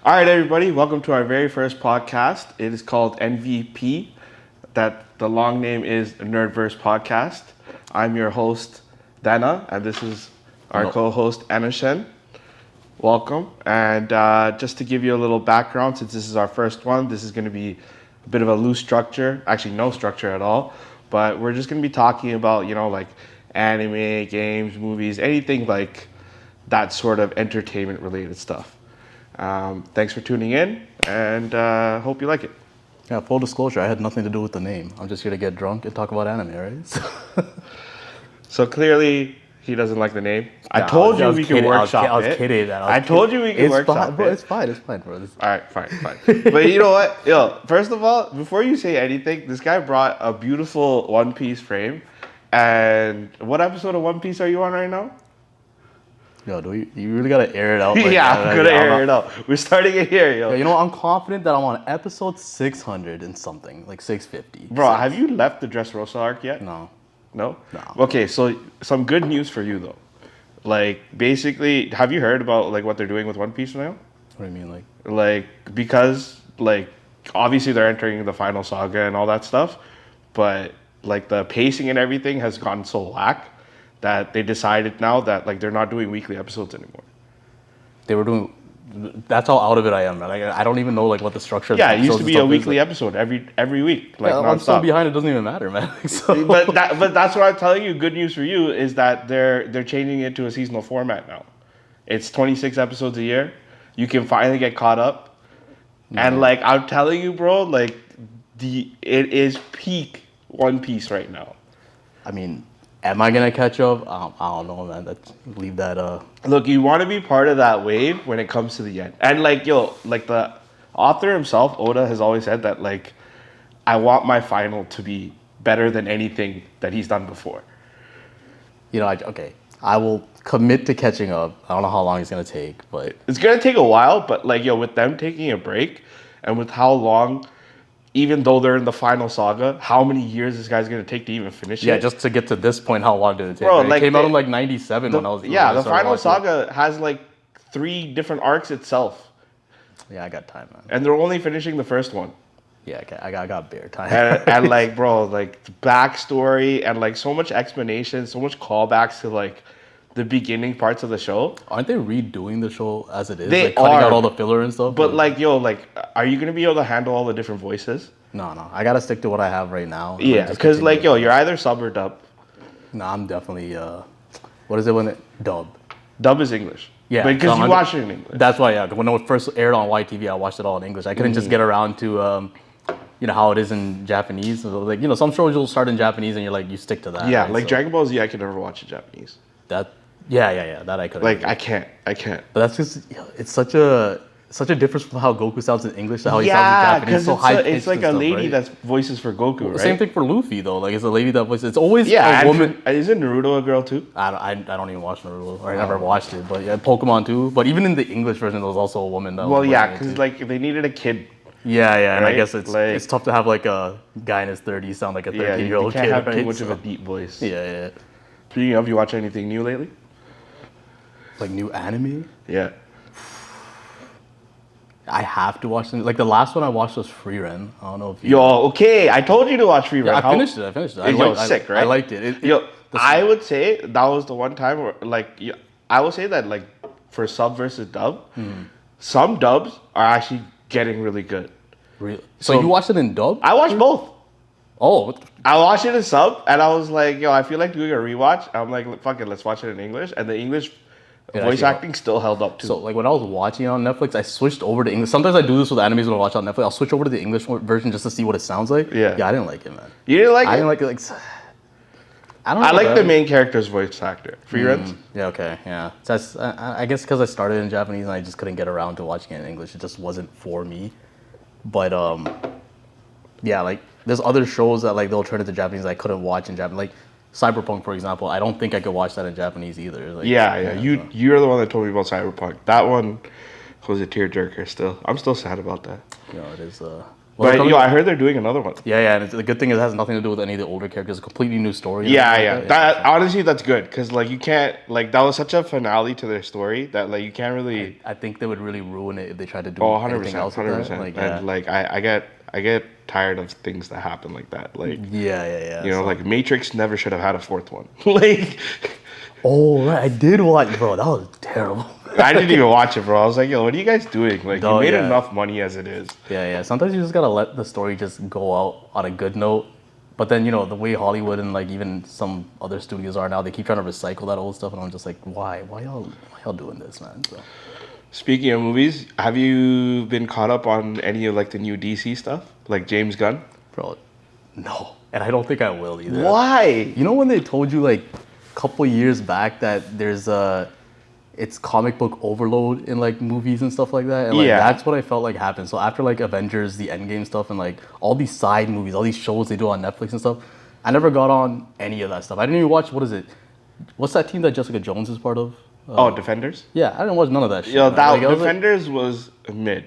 All right, everybody, welcome to our very first podcast. It is called MVP. That the long name is Nerdverse Podcast. I'm your host, Dana, and this is our co-host, Anushen. Welcome. And just to give you a little background, since this is our first one, this is going to be a bit of a loose structure. Actually, no structure at all. But we're just going to be talking about, like anime, games, movies, anything like that sort of entertainment-related stuff. Thanks for tuning in, and hope you like it. Yeah, full disclosure, I had nothing to do with the name. I'm just here to get drunk and talk about anime, right? So clearly, he doesn't like the name. I told you we could workshop it. I was kidding, man. I told you we could workshop it. Bro, it's fine, bro. All right, fine. But you know what? First of all, before you say anything, this guy brought a beautiful One Piece frame. And what episode of One Piece are you on right now? Yo, you really gotta air it out? I'm gonna air it out. We're starting it here, yo. You know what? I'm confident that I'm on episode 600 and something, like 650. Bro, have you left the Dressrosa arc yet? No. No? No. Okay, so some good news for you though. Basically, have you heard about what they're doing with One Piece now? What do you mean, Because obviously they're entering the final saga and all that stuff, but the pacing and everything has gotten so lack that they decided now that they're not doing weekly episodes anymore. They were doing. That's how out of it I am, man. I don't even know what the structure. Yeah, it used to be a weekly episode every week. I'm so behind. It doesn't even matter, man. But that's what I'm telling you. Good news for you is that they're changing it to a seasonal format now. It's 26 episodes a year. You can finally get caught up, and I'm telling you, bro, it is peak One Piece right now. I mean. Am I gonna catch up? I don't know, man. Leave that. Look, you want to be part of that wave when it comes to the end, and the author himself, Oda, has always said that I want my final to be better than anything that he's done before. I will commit to catching up. I don't know how long it's gonna take, but it's gonna take a while. But with them taking a break, and with how long. Even though they're in the final saga, how many years this guy's gonna take to even finish it? Yeah, just to get to this point, how long did it take? Bro, it came out in 97 when I was. Yeah, the final saga has 3 different arcs itself. Yeah, I got time, man. And they're only finishing the first one. Yeah, I got bare time. and bro, the backstory and so much explanation, so much callbacks to the beginning parts of the show. Aren't they redoing the show as it is? They cutting out all the filler and stuff? But are you gonna be able to handle all the different voices? No. I gotta stick to what I have right now. Yeah, because you're either sub or dub. No, I'm definitely what is it when dub? Dub is English. Yeah. Because you watch it in English. That's why, yeah. When it first aired on YTV, I watched it all in English. I couldn't just get around to how it is in Japanese. So some shows you'll start in Japanese and you stick to that. Yeah, right? Dragon Ball Z, I could never watch in Japanese. Yeah. That I couldn't. I can't. But that's just it's such a difference from how Goku sounds in English to how he sounds in Japanese. Yeah, because it's a lady that voices for Goku, right? Same thing for Luffy though. It's a lady that voices. It's always a woman. Isn't Naruto a girl too? I don't even watch Naruto, or I never watched it. But yeah, Pokemon too. But even in the English version, there was also a woman that. Well, yeah, because they needed a kid. Yeah, right? And I guess it's tough to have a guy in his 30s sound like a 13-year-old kid. You can't have too right? much of a deep voice. Yeah. Speaking of, you watch anything new lately? New anime? Yeah. I have to watch them. The last one I watched was Frieren. I don't know if you... Yo, okay. I told you to watch Frieren. Yeah, I finished it. Sick, right? I liked it. I would say that was the one time where, I would say that, for sub versus dub, some dubs are actually getting really good. Really? So you watched it in dub? I watched both. Oh. I watched it in sub, and I was like, I feel like doing a rewatch. I'm like, fuck it, let's watch it in English. And the English... voice acting still held up too. So when I was watching it on Netflix, I switched over to English. Sometimes I do this with animes when I watch it on Netflix. I'll switch over to the English version just to see what it sounds like. Yeah, I didn't like it, man. You didn't like it? I didn't like it. I don't know. I like the main character's voice actor. Frieren. Yeah, okay, yeah. So I guess because I started in Japanese and I just couldn't get around to watching it in English. It just wasn't for me. But yeah, there's other shows that they'll turn into Japanese I couldn't watch in Japanese. Cyberpunk, for example, I don't think I could watch that in Japanese either. You're the one that told me about Cyberpunk. That one was a tearjerker still. I'm still sad about that. It is. But I heard they're doing another one. Yeah. And the good thing is it has nothing to do with any of the older characters. It's a completely new story. Yeah. That honestly, that's good because like you can't like that was such a finale to their story that like you can't really. I think they would really ruin it if they tried to do 100%, else. 100%. Like, and like I get tired of things that happen like that. Like yeah. You know, like Matrix never should have had a fourth one. Like. Oh right, I did watch, bro. That was terrible. I didn't even watch it, bro. I was like, yo, what are you guys doing? Like, you made enough money as it is. Yeah. Sometimes you just gotta let the story just go out on a good note. But then, the way Hollywood and like even some other studios are now, they keep trying to recycle that old stuff, and I'm just like, why y'all doing this, man? So. Speaking of movies, have you been caught up on any of like the new DC stuff, like James Gunn? Bro, no, and I don't think I will either. Why? You know when they told you like a couple years back that there's it's comic book overload in like movies and stuff like that, and like that's what I felt like happened. So after like Avengers, the Endgame stuff, and like all these side movies, all these shows they do on Netflix and stuff, I never got on any of that stuff. I didn't even watch, what is it? What's that team that Jessica Jones is part of? Defenders? Yeah, I didn't watch none of that shit. Yo, Defenders was mid.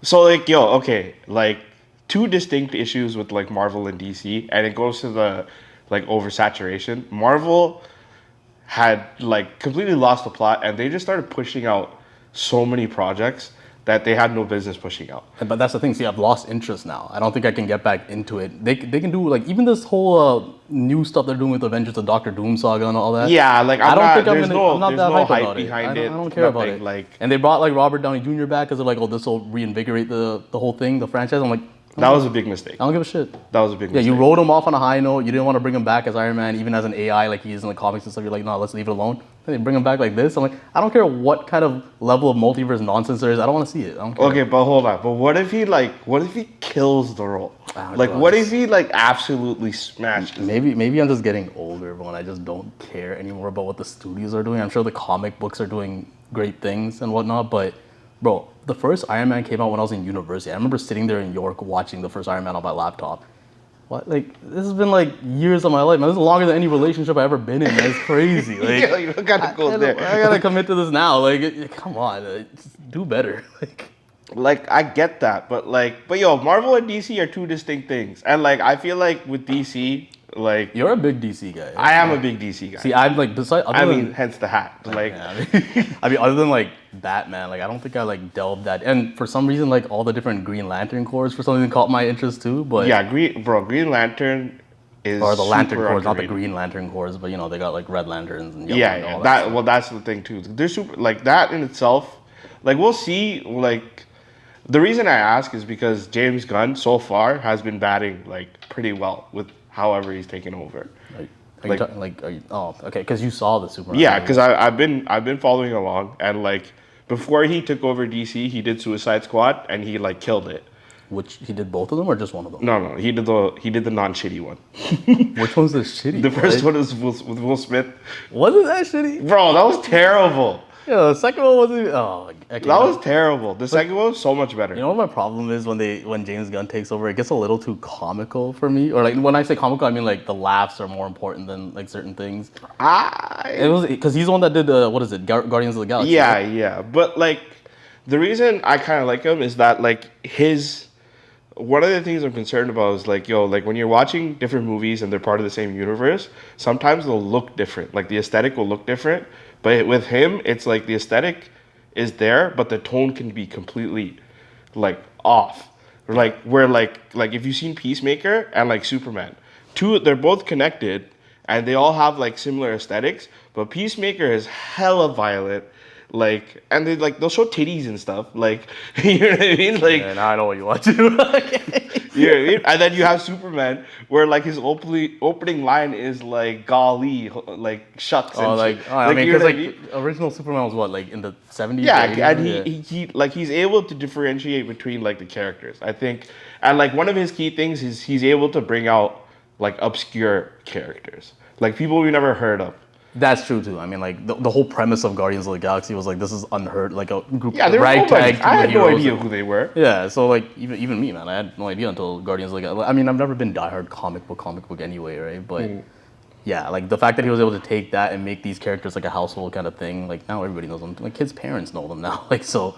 So like, okay, like two distinct issues with like Marvel and DC, and it goes to the like oversaturation. Marvel had like completely lost the plot, and they just started pushing out so many projects that they had no business pushing out. But that's the thing. See, I've lost interest now. I don't think I can get back into it. They can do like even this whole new stuff they're doing with Avengers, the Doctor Doom saga and all that. Yeah, like I'm not that hype about behind it. I don't care about it. Like, and they brought like Robert Downey Jr. back because they're like, oh, this will reinvigorate the whole thing, the franchise. I'm like, that was a big mistake. I don't give a shit. That was a big mistake. Yeah, you wrote him off on a high note. You didn't want to bring him back as Iron Man, even as an AI like he is in the comics and stuff. You're like, no, let's leave it alone. And they bring him back like this. I'm like, I don't care what kind of level of multiverse nonsense there is. I don't want to see it. I don't care. Okay, but hold on. But what if he kills the role? Like, what if he like absolutely smashes? Maybe I'm just getting older, but I just don't care anymore about what the studios are doing. I'm sure the comic books are doing great things and whatnot, but bro, the first Iron Man came out when I was in university. I remember sitting there in York watching the first Iron Man on my laptop. What? Like, this has been like years of my life, man. This is longer than any relationship I've ever been in. That's crazy. Like, yeah, you gotta go there. I gotta commit to this now. Like, come on, just do better. Like, I get that, but yo, Marvel and DC are two distinct things. And like, I feel like with DC, like, you're a big DC guy. I am a big DC guy. See, I'm like, hence the hat. Like, I mean, other than like Batman, like I don't think I like delved that. And for some reason, like all the different Green Lantern Corps for some reason caught my interest too. But yeah, Green Lantern is or the Lantern Corps, underrated. not the Green Lantern Corps, but they got like Red Lanterns and yellow and all that. Well, that's the thing too. They're super like that in itself. Like we'll see. Like the reason I ask is because James Gunn so far has been batting like pretty well with however he's taken over. Okay, because you saw the Superman. Yeah, because I've been following along, and like before he took over DC, he did Suicide Squad, and he like killed it. Which he did both of them or just one of them? No, he did the non-shitty one. Which one's the shitty? The first one was with Will Smith. Wasn't that shitty? Bro, that was terrible. Yeah, the second one wasn't. Oh, okay, that was terrible. The second one was so much better. You know what my problem is when James Gunn takes over, it gets a little too comical for me. Or like when I say comical, I mean like the laughs are more important than like certain things. It was because he's the one that did Guardians of the Galaxy. Yeah, right? yeah. But like the reason I kind of like him is that like one of the things I'm concerned about is like, yo, like when you're watching different movies and they're part of the same universe, sometimes they'll look different. Like the aesthetic will look different. But with him, it's like the aesthetic is there, but the tone can be completely like off. Like where like if you've seen Peacemaker and like Superman, they're both connected and they all have like similar aesthetics, but Peacemaker is hella violent. Like, and they'll show titties and stuff. Like, you know what I mean? Like, yeah, now I know what you want to. You know what I mean? And then you have Superman, where like his opening line is like "golly," like shucks. I mean, because original Superman was what, like in the 70s? Yeah, and he's able to differentiate between like the characters, I think. And like one of his key things is he's able to bring out like obscure characters, like people we never heard of. That's true too. I mean, like the whole premise of Guardians of the Galaxy was like this is unheard, like a group of ragtag. I had no idea who they were. Yeah, so like even me, man, I had no idea until Guardians of the Galaxy. I mean, I've never been diehard comic book anyway, right? But yeah, like the fact that he was able to take that and make these characters like a household kind of thing, like now everybody knows them. Like kids' parents know them now. Like so,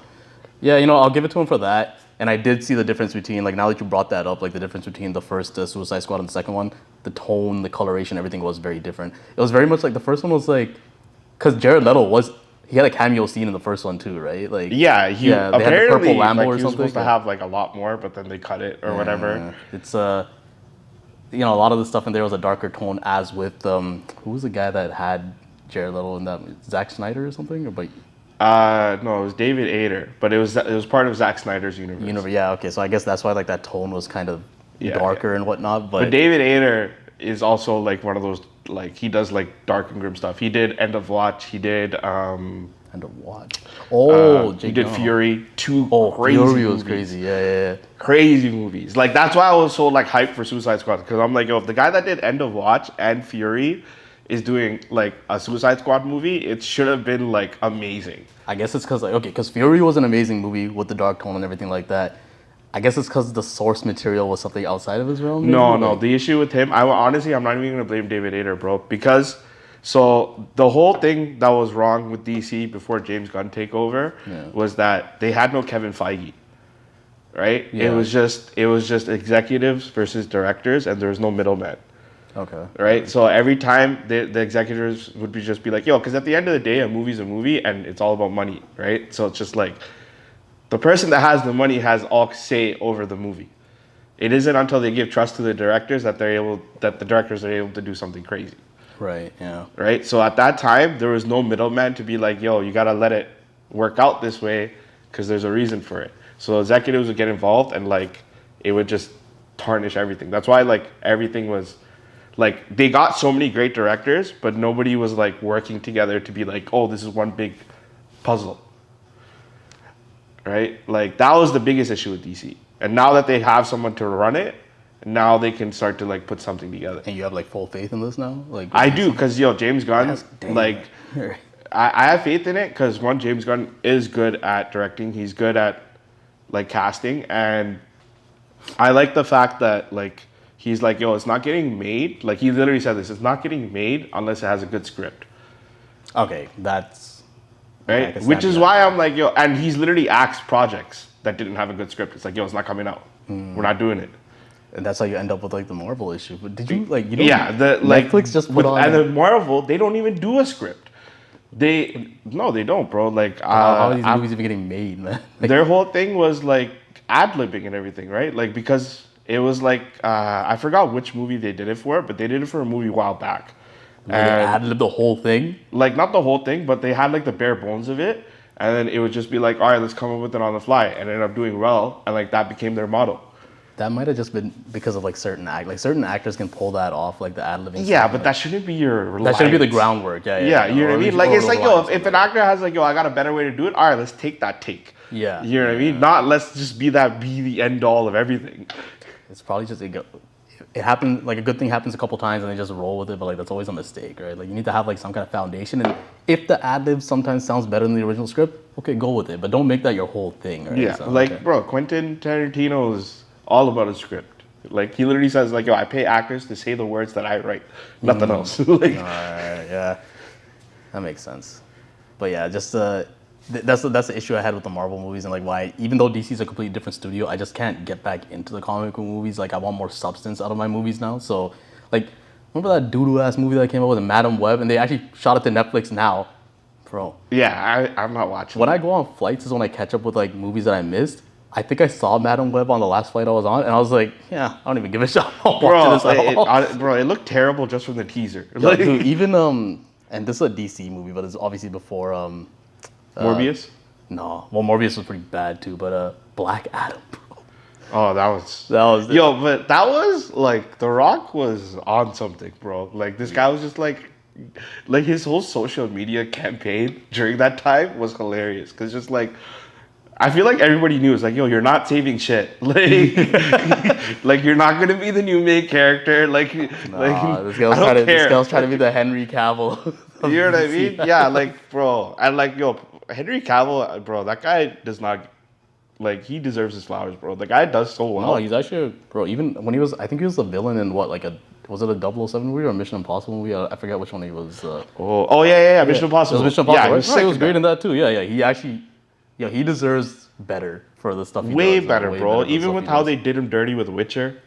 yeah, I'll give it to him for that. And I did see the difference between, like, now that you brought that up, like the difference between the first Suicide Squad and the second one, the tone, the coloration, everything was very different. It was very much like the first one was like, because Jared Leto he had a cameo scene in the first one too, right? Like Yeah, they had the apparently purple Lambo like, or he was something. supposed to have like a lot more, but then they cut it or whatever. It's you know, a lot of the stuff in there was a darker tone, as with who was the guy that had Jared Leto in that? Zack Snyder or something? Or but No, it was David Ayer, but it was part of Zack Snyder's universe. Yeah, okay. So I guess that's why like that tone was kind of darker and whatnot. But David Ayer is also like one of those, like, he does like dark and grim stuff. He did End of Watch. He did End of Watch. Oh, he did Fury. Crazy Fury was movies. crazy. Yeah. Crazy movies. Like, that's why I was so like hyped for Suicide Squad, because I'm like, yo, if the guy that did End of Watch and Fury is doing like a Suicide Squad movie, it should have been like amazing. I guess it's because Fury was an amazing movie with the dark tone and everything like that. I guess it's because the source material was something outside of his realm. No. The issue with him, honestly, I'm not even gonna blame David Ayer, bro, because so the whole thing that was wrong with DC before James Gunn take over was that they had no Kevin Feige, right? Yeah. It was just executives versus directors, and there was no middleman. Okay. Right? So every time the executives would just be like, yo, because at the end of the day, a movie's a movie and it's all about money, right? So it's just like the person that has the money has all say over the movie. It isn't until they give trust to the directors that the directors are able to do something crazy. Right, yeah. Right? So at that time, there was no middleman to be like, yo, you got to let it work out this way because there's a reason for it. So executives would get involved and like it would just tarnish everything. That's why like everything was like, they got so many great directors, but nobody was like working together to be like, oh, this is one big puzzle. Right? Like, that was the biggest issue with DC. And now that they have someone to run it, now they can start to like put something together. And you have like full faith in this now? Like, I do, because James Gunn, like, I have faith in it because one, James Gunn is good at directing. He's good at like casting, and I like the fact that like he's like, yo, it's not getting made. Like, he literally said this, it's not getting made unless it has a good script. Okay, that's... Right? Which is why I'm like, yo, and he's literally axed projects that didn't have a good script. It's like, yo, it's not coming out. We're not doing it. And that's how you end up with like the Marvel issue. But did you like, you know, Netflix just put on... And the Marvel, they don't even do a script. They don't, bro. Like, how are these movies even getting made, man? Like, their whole thing was like ad-libbing and everything, right? Like, because it was like, I forgot which movie they did it for, but they did it for a movie a while back. They ad-libbed the whole thing? Like, not the whole thing, but they had like the bare bones of it. And then it would just be like, all right, let's come up with it on the fly. And it ended up doing well. And like, that became their motto. That might have just been because of like certain actors can pull that off, like the ad-libbing. Yeah, but that shouldn't be your reliance. That shouldn't be the groundwork. Yeah, you know what I mean? Like, it's like, yo, if an actor has like, yo, I got a better way to do it, all right, let's take that take. Yeah. You know what I mean? Not let's just be the end all of everything. It's probably just it happened, like a good thing happens a couple times and they just roll with it, but like that's always a mistake, right? Like, you need to have like some kind of foundation, and if the ad-lib sometimes sounds better than the original script, okay, go with it, but don't make that your whole thing, right? Yeah, so, bro, Quentin Tarantino is all about a script. Like, he literally says like, yo, I pay actors to say the words that I write, nothing else. Like, alright, yeah, that makes sense. But yeah, just that's the issue I had with the Marvel movies, and like why, even though DC is a completely different studio, I just can't get back into the comic book movies. Like, I want more substance out of my movies now. So like, remember that doo-doo ass movie that came out with Madam Web, and they actually shot it to Netflix now, bro. Yeah, I'm not watching. When I go on flights is when I catch up with like movies that I missed. I think I saw Madam Web on the last flight I was on, and I was like, yeah, I don't even give a shit. Bro, it looked terrible just from the teaser. Yo, dude, even and this is a DC movie, but it's obviously before Morbius? No. Well, Morbius was pretty bad too, but Black Adam, bro. Oh, that was yo, but that was like, The Rock was on something, bro. Like, this guy was just like his whole social media campaign during that time was hilarious. Cause just like, I feel like everybody knew, it's like, yo, you're not saving shit. Like, like, you're not gonna be the new main character. Like, this girl's trying to be the Henry Cavill. You know what I mean? Yeah, like, bro, and like, yo, Henry Cavill, bro, that guy does not, like, he deserves his flowers, bro. The guy does so well. No, he's actually, bro, even when he was, I think he was the villain in what, like was it a 007 movie or a Mission Impossible movie? I forget which one he was. Yeah, Mission Impossible. It was Mission Impossible, yeah, right? He was great in that too. Yeah, he actually, he deserves better for the stuff he Way does. better, Way bro. better for the Even stuff with he how does. they did him dirty with Witcher.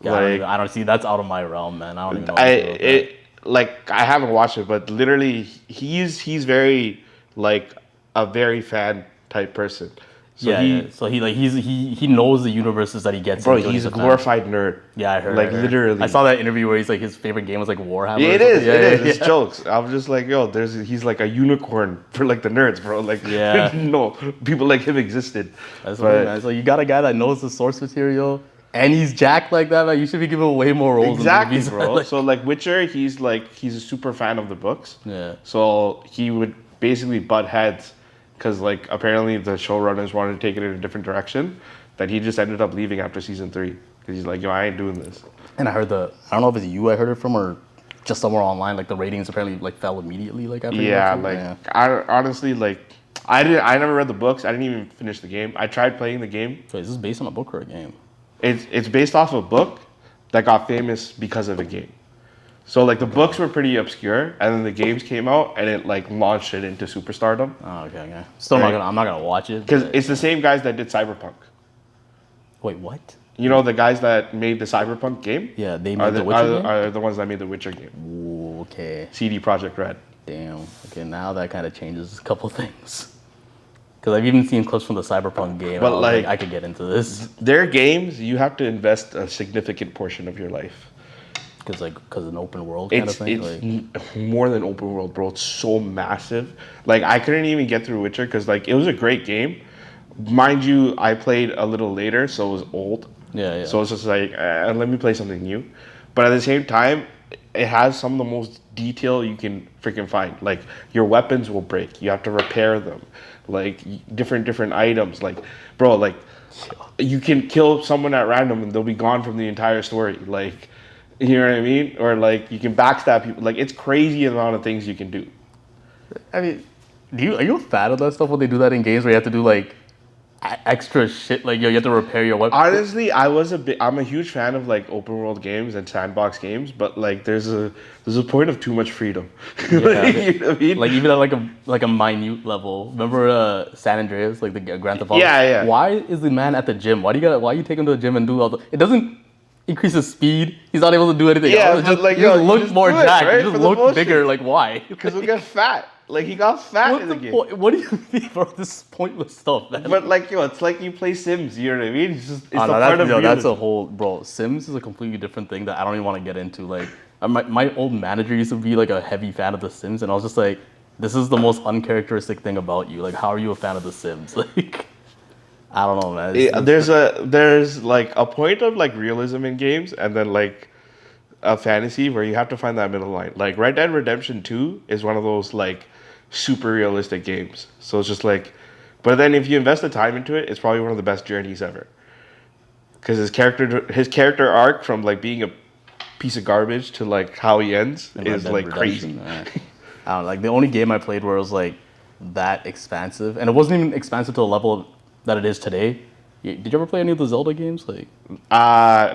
Yeah, Like, I don't see. That's out of my realm, man. I don't even know. What to do with that. like I haven't watched it, but literally he's very like a very fan type person. So Yeah. So he knows the universes that he gets bro, into. And he's a fan. glorified nerd. Yeah, I heard. Like I heard. literally. I saw that interview where he's like his favorite game was like Warhammer. Yeah, or it something. is. Yeah, It is. yeah, It's jokes. I'm just like, yo, he's like a unicorn for like the nerds, bro. Like, Yeah. no, people like him existed. That's what I mean, man. So you got a guy that knows the source material, and he's jacked like that, man. You should be giving him way more roles. Exactly, in movies. bro. Like, So like Witcher, he's a super fan of the books. yeah. So he would basically butt heads because like apparently the showrunners wanted to take it in a different direction. That he just ended up leaving after season 3 because he's like, yo, I ain't doing this. And I heard I don't know if it's you I heard it from or just somewhere online. Like the ratings apparently like fell immediately. Like after. Yeah, like I honestly like I never read the books. I didn't even finish the game. I tried playing the game. So is this based on a book or a game? It's based off a book that got famous because of a game. So like the books were pretty obscure, and then the games came out, and it like launched it into superstardom. Oh, okay. Still Right. I'm not gonna watch it Because but- it's the same guys that did Cyberpunk. Wait, what? You know the guys that made the Cyberpunk game? Yeah, they Are made the Witcher game. are the ones that made the Witcher game. Ooh, okay. CD Projekt Red. Damn. Okay, now that kind of changes a couple things. Because I've even seen clips from the Cyberpunk game. But and I was like- I could get into this. Their games, you have to invest a significant portion of your life. Because an open world kind of thing. Like, More than open world, bro. It's so massive. Like I couldn't even get through Witcher because like it was a great game. Mind you, I played a little later, so it was old. yeah. So it's just like, let me play something new. But at the same time, it has some of the most detail you can freaking find. Like your weapons will break. You have to repair them. Like different items. Like, bro, like you can kill someone at random and they'll be gone from the entire story. Like, you know what I mean? Or like you can backstab people. Like it's crazy amount of things you can do. I mean, are you a fan of that stuff when they do that in games where you have to do like extra shit? Like you have to repair your weapon. Honestly, I'm a huge fan of like open world games and sandbox games, but like there's a point of too much freedom. Yeah, you know what I mean? Like even at like a minute level. Remember San Andreas, like the Grand Theft Auto? Yeah. Why is the man at the gym? Why you take him to the gym and do all the? It doesn't increase his speed. He's not able to do anything. Yeah, else. but like, you yo, just you look just more do it, jacked. right? You For just the look motion. bigger. Like why? Because he'll get fat. Like he got fat What's in the the game. point? What do you mean, bro? This is pointless stuff, man. But like, yo, it's like you play Sims. You know what I mean? It's just it's Oh, a no, part of that's realism. a whole bro. Sims is a completely different thing that I don't even want to get into. Like my old manager used to be like a heavy fan of The Sims, and I was just like, this is the most uncharacteristic thing about you. Like, how are you a fan of The Sims? Like, I don't know, man. There's like a point of like realism in games, and then like a fantasy where you have to find that middle line. Like Red Dead Redemption 2 is one of those like super realistic games. So it's just like, but then if you invest the time into it, it's probably one of the best journeys ever. Because his character arc from like being a piece of garbage to like how he ends Red is Dead like Redemption, crazy. man. I don't know, like the only game I played where it was like that expansive, and it wasn't even expansive to the level that it is today. Did you ever play any of the Zelda games? Like,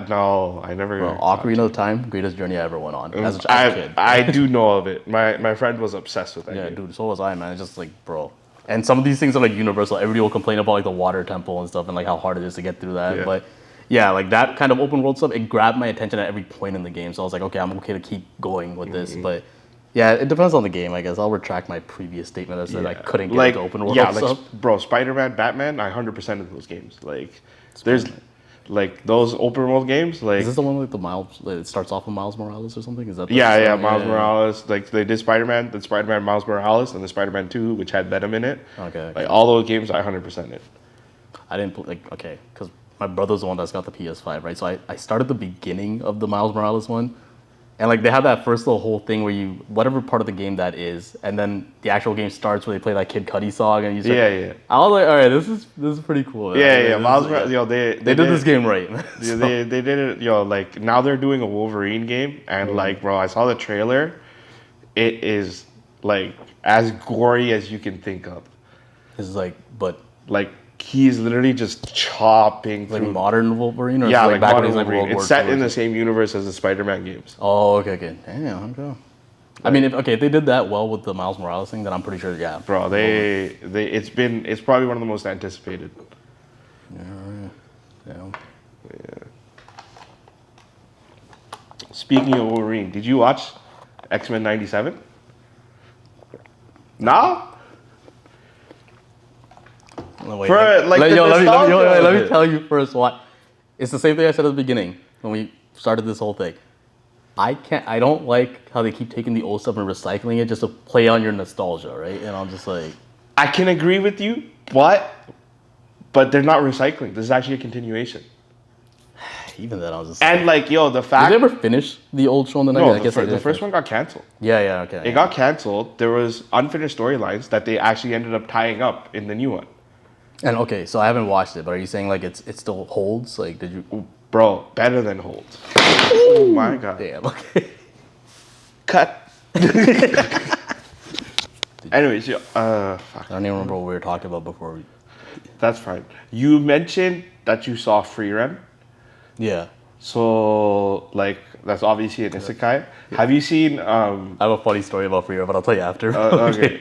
No, I never. Ocarina of Time, greatest journey I ever went on as a kid. I do know of it. My friend was obsessed with that Yeah, game. dude, so was I, man. It's just like, bro. And some of these things are like universal. Everybody will complain about like the water temple and stuff and like how hard it is to get through that. Yeah. But yeah, like that kind of open world stuff, it grabbed my attention at every point in the game. So I was like, okay, I'm okay to keep going with this. But yeah, it depends on the game, I guess. I'll retract my previous statement that said I couldn't get into open world stuff. Bro, Spider-Man, Batman, I 100% of those games. Like, there's like those open world games. Like, Is this the one with the Miles? It starts off with Miles Morales or something? Is that? Miles Morales. Like they did Spider-Man, then Spider-Man Miles Morales, and the Spider-Man 2, which had Venom in it. Okay. Like all those games, I 100% it. I didn't okay, because my brother's the one that's got the PS5, right? So I started the beginning of the Miles Morales one, and like they have that first little whole thing where you whatever part of the game that is, and then the actual game starts where they play that Kid Cudi song, and you start, Yeah. I was like, all right, this is pretty cool. Yeah. Miles Morales, Morales, they did this game right. Man. Yeah, they did it, like now they're doing a Wolverine game, and like, bro, I saw the trailer. It is like as gory as you can think of. It's like, but Like he's literally just chopping like through. modern Wolverine, or Yeah, it's like back when modern he was like Wolverine. World War It's set II in or the same universe as the Spider-Man games. Oh, okay. Damn, okay. I mean, if they did that well with the Miles Morales thing, then I'm pretty sure, yeah. Bro, it's probably one of the most anticipated. Yeah. Speaking of Wolverine, did you watch X-Men 97? No? No, wait, For, like, the let nostalgia me tell you first what. It's the same thing I said at the beginning when we started this whole thing. I don't like how they keep taking the old stuff and recycling it just to play on your nostalgia, right? And I'm just like... I can agree with you, but they're not recycling. This is actually a continuation. Even then, I was just... And, like, yo, the fact... Did they ever finish the old show in the 90s? No, I guess the first one got canceled. Yeah, okay. It got canceled. There was unfinished storylines that they actually ended up tying up in the new one. And, okay, so I haven't watched it, but are you saying, like, it still holds? Like, did you... Bro, better than holds. Oh, my God. Damn, okay. Cut. Anyways, fuck. I don't even remember what we were talking about before we... That's fine. You mentioned that you saw Free Run. Yeah. So, like, that's obviously an isekai. Yeah. Have you seen... I have a funny story about Free Run, but I'll tell you after. Okay.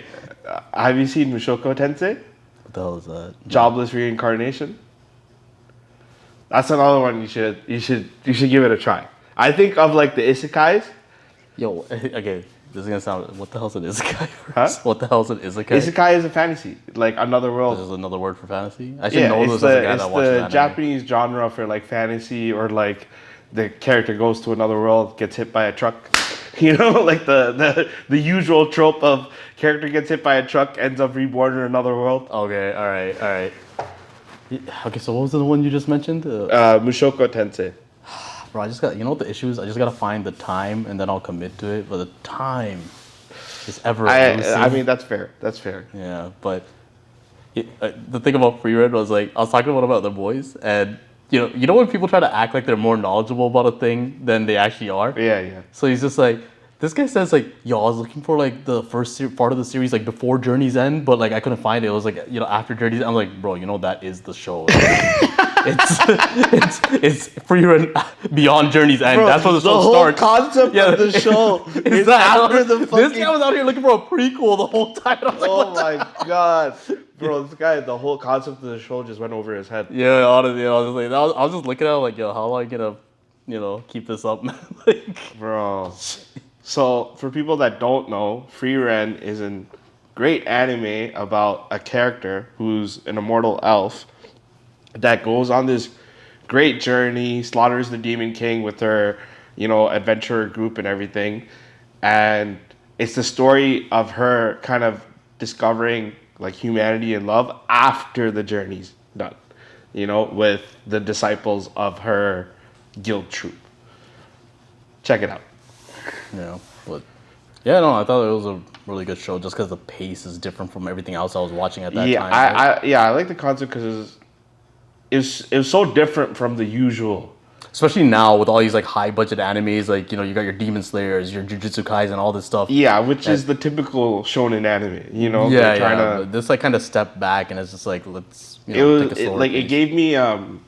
Have you seen Mushoku Tensei? What the hell is that? Jobless Reincarnation? That's another one you should give it a try. I think of, like, the isekais. Yo, okay. This is gonna sound... What the hell's an isekai? Huh? What the hell's an isekai? Isekai is a fantasy. Like, another world. This is another word for fantasy? I should know this as a guy that watches anime. It's the Japanese genre for, like, fantasy, or, like, the character goes to another world, gets hit by a truck. You know, like the usual trope of character gets hit by a truck, ends up reborn in another world. Okay, all right. Okay, so what was the one you just mentioned? Mushoku Tensei. Bro, you know what the issue is? I just gotta find the time and then I'll commit to it. But the time is ever elusive. I mean, that's fair. Yeah, but the thing about Free Run was, like, I was talking about other boys, and you know when people try to act like they're more knowledgeable about a thing than they actually are. Yeah. So he's just like, this guy says, like, yo, I was looking for, like, the first part of the series, like, before Journey's End, but, like, I couldn't find it. It was, like, you know, after Journey's End. I'm like, bro, you know, that is the show. it's Free Run beyond Journey's End. Bro, that's what the show starts. The whole concept of the show is after the fucking... This guy was out here looking for a prequel the whole time. I was like, oh my God. Bro, this guy, the whole concept of the show just went over his head. Yeah, honestly, I was just looking at it like, yo, how am I gonna, keep this up, man? Like, bro. So, for people that don't know, Free Ren is a great anime about a character who's an immortal elf that goes on this great journey, slaughters the Demon King with her, adventurer group and everything. And it's the story of her kind of discovering, like, humanity and love after the journey's done, with the disciples of her guild troop. Check it out. I thought it was a really good show just because the pace is different from everything else I was watching at that time. I like the concept because it was so different from the usual. Especially now with all these, like, high budget animes, like, you got your Demon Slayers, your Jujutsu Kaisen, all this stuff. Yeah, which is the typical shonen anime, But this, like, kind of stepped back and it's just like, let's take a slower pace. It gave me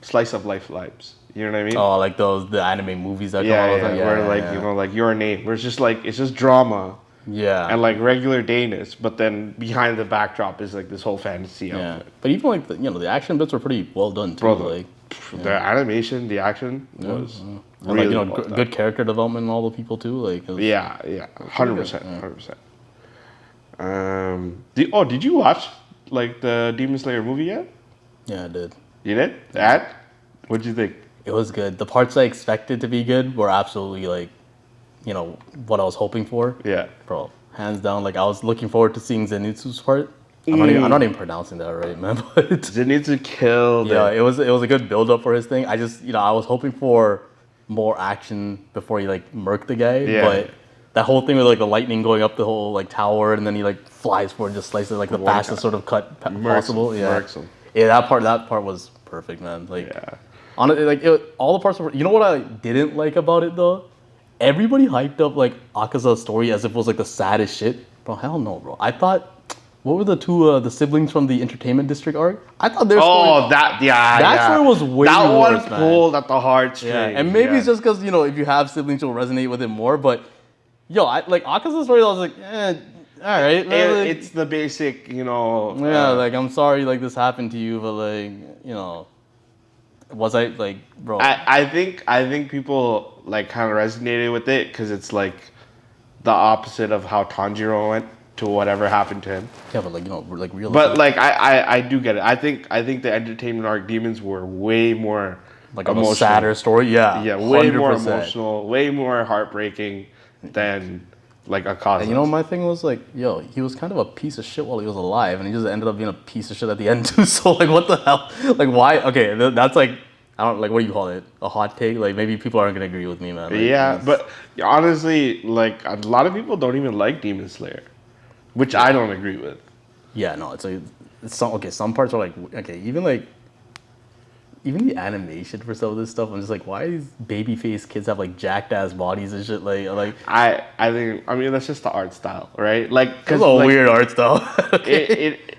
slice of life vibes. You know what I mean? Oh, like the anime movies that come out. Like Your Name, where it's just like, it's just drama. Yeah. And, like, regular dayness, but then behind the backdrop is, like, this whole fantasy outfit. But even, like, the action bits were pretty well done too. Bro, the animation, the action was really and, like, good character development and all the people too. Like, 100%. Did you watch, like, the Demon Slayer movie yet? Yeah, I did. You did? And what'd you think? It was good. The parts I expected to be good were absolutely, like, what I was hoping for. Yeah. Bro, hands down, like, I was looking forward to seeing Zenitsu's part. I'm not even pronouncing that right, man. But Zenitsu killed it. Yeah, it was a good build up for his thing. I just, I was hoping for more action before he, like, murked the guy. Yeah. But that whole thing with, like, the lightning going up the whole, like, tower and then he, like, flies for it and just slices, like, the fastest sort of cut possible. Murks him. Yeah, that part was perfect, man. Like, honestly, like, all the parts were. You know what I didn't like about it though? Everybody hyped up, like, Akaza's story as if it was, like, the saddest shit. Bro, hell no, bro. I thought, what were the two the siblings from the entertainment district arc? I thought their story. That's where it was way that worse, one pulled at the heartstrings. Yeah, and maybe it's just because, if you have siblings, you'll resonate with it more. But Yo, like Akaza's story, I was like, all right. It's the basic, Yeah, like I'm sorry, like this happened to you, but like, was I like, bro? I think people like kind of resonated with it because it's like the opposite of how Tanjiro went to whatever happened to him. Yeah, but like like real. But like I do get it. I think the entertainment arc demons were way more like a sadder story. Yeah, yeah, way 100%. more emotional, way more heartbreaking than like Akaza. And my thing was like, yo, he was kind of a piece of shit while he was alive, and he just ended up being a piece of shit at the end too. So like, what the hell? Like, why? Okay, that's like, I don't like, what do you call it? A hot take? Like maybe people aren't gonna agree with me, man. Like, yeah, but honestly, like a lot of people don't even like Demon Slayer, which I don't agree with. Yeah, no, it's like some parts are like okay, even the animation for some of this stuff, I'm just like, why do these babyface kids have like jacked ass bodies and shit? Like I think that's just the art style, right? Like, cause it's a weird art style.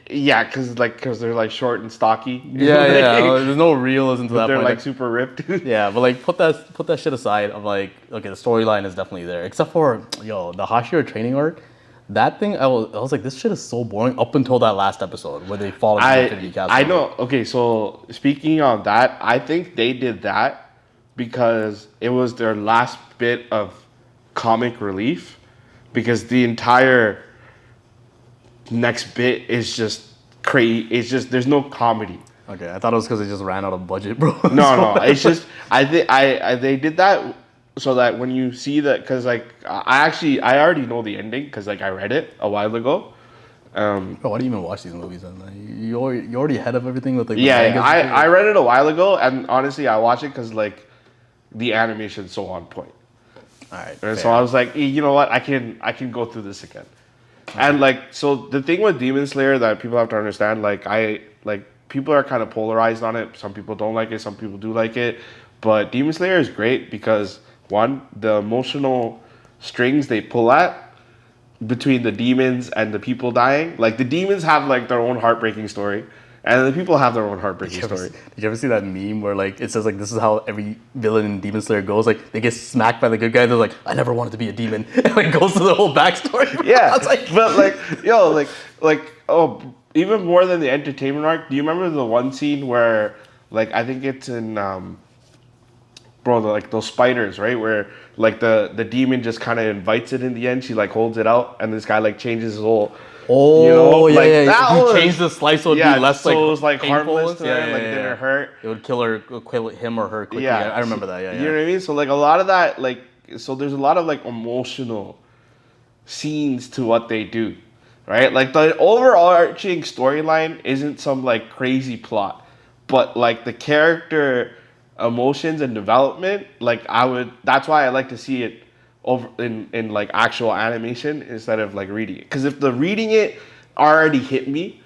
because they're like short and stocky. Yeah, there's no realism to that. They're point. like super ripped. Yeah, but like put that shit aside. I'm like, okay, the storyline is definitely there, except for the Hashira training arc. That thing, I was like, this shit is so boring up until that last episode where they fall into the Infinity Castle. I know. Okay, so speaking of that, I think they did that because it was their last bit of comic relief because the entire next bit is just crazy. It's just, there's no comedy. Okay, I thought it was because they just ran out of budget, bro. No, it's just, I think they did that so that when you see that, because like I already know the ending because like I read it a while ago. Bro, why do you even watch these movies then? You already ahead of everything with like. Yeah, I read it a while ago, and honestly, I watched it because like the animation's so on point. All right. And so I was like, you know what, I can go through this again. And like, so the thing with Demon Slayer that people have to understand, like people are kind of polarized on it. Some people don't like it, some people do like it. But Demon Slayer is great because one, the emotional strings they pull at between the demons and the people dying. Like the demons have like their own heartbreaking story, and the people have their own heartbreaking story. Did you ever see that meme where like it says like this is how every villain in Demon Slayer goes? Like they get smacked by the good guy. They're like, I never wanted to be a demon, and like goes to the whole backstory. Yeah, but like even more than the entertainment arc. Do you remember the one scene where like I think it's in like those spiders, right? Where like the demon just kind of invites it in the end. She like holds it out, and this guy like changes his whole. Oh, yeah, like, yeah. That he changed the slice so it'd be less so like. It was like painful. harmless to her, like didn't hurt. It would kill him or her quickly. Yeah, I remember that. Yeah, you know what I mean? So like a lot of that, like, so there's a lot of like emotional scenes to what they do, right? Like the overarching storyline isn't some like crazy plot, but like the character emotions and development, like that's why I like to see it over in like actual animation instead of like reading it. Because if the reading it already hit me,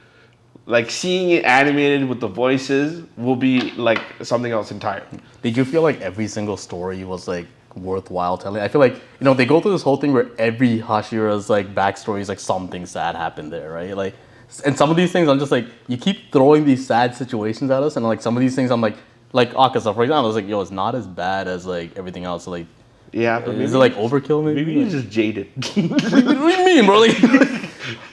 like seeing it animated with the voices will be like something else entirely. Did you feel like every single story was like worthwhile telling? I feel like they go through this whole thing where every Hashira's like backstory is like something sad happened there, right? Like, and some of these things I'm just like, you keep throwing these sad situations at us, and like some of these things I'm like Akaza, for example, I was like, yo, it's not as bad as like everything else. So, like, yeah, but is it like overkill? Maybe you're just jaded. What do you mean, bro? Like,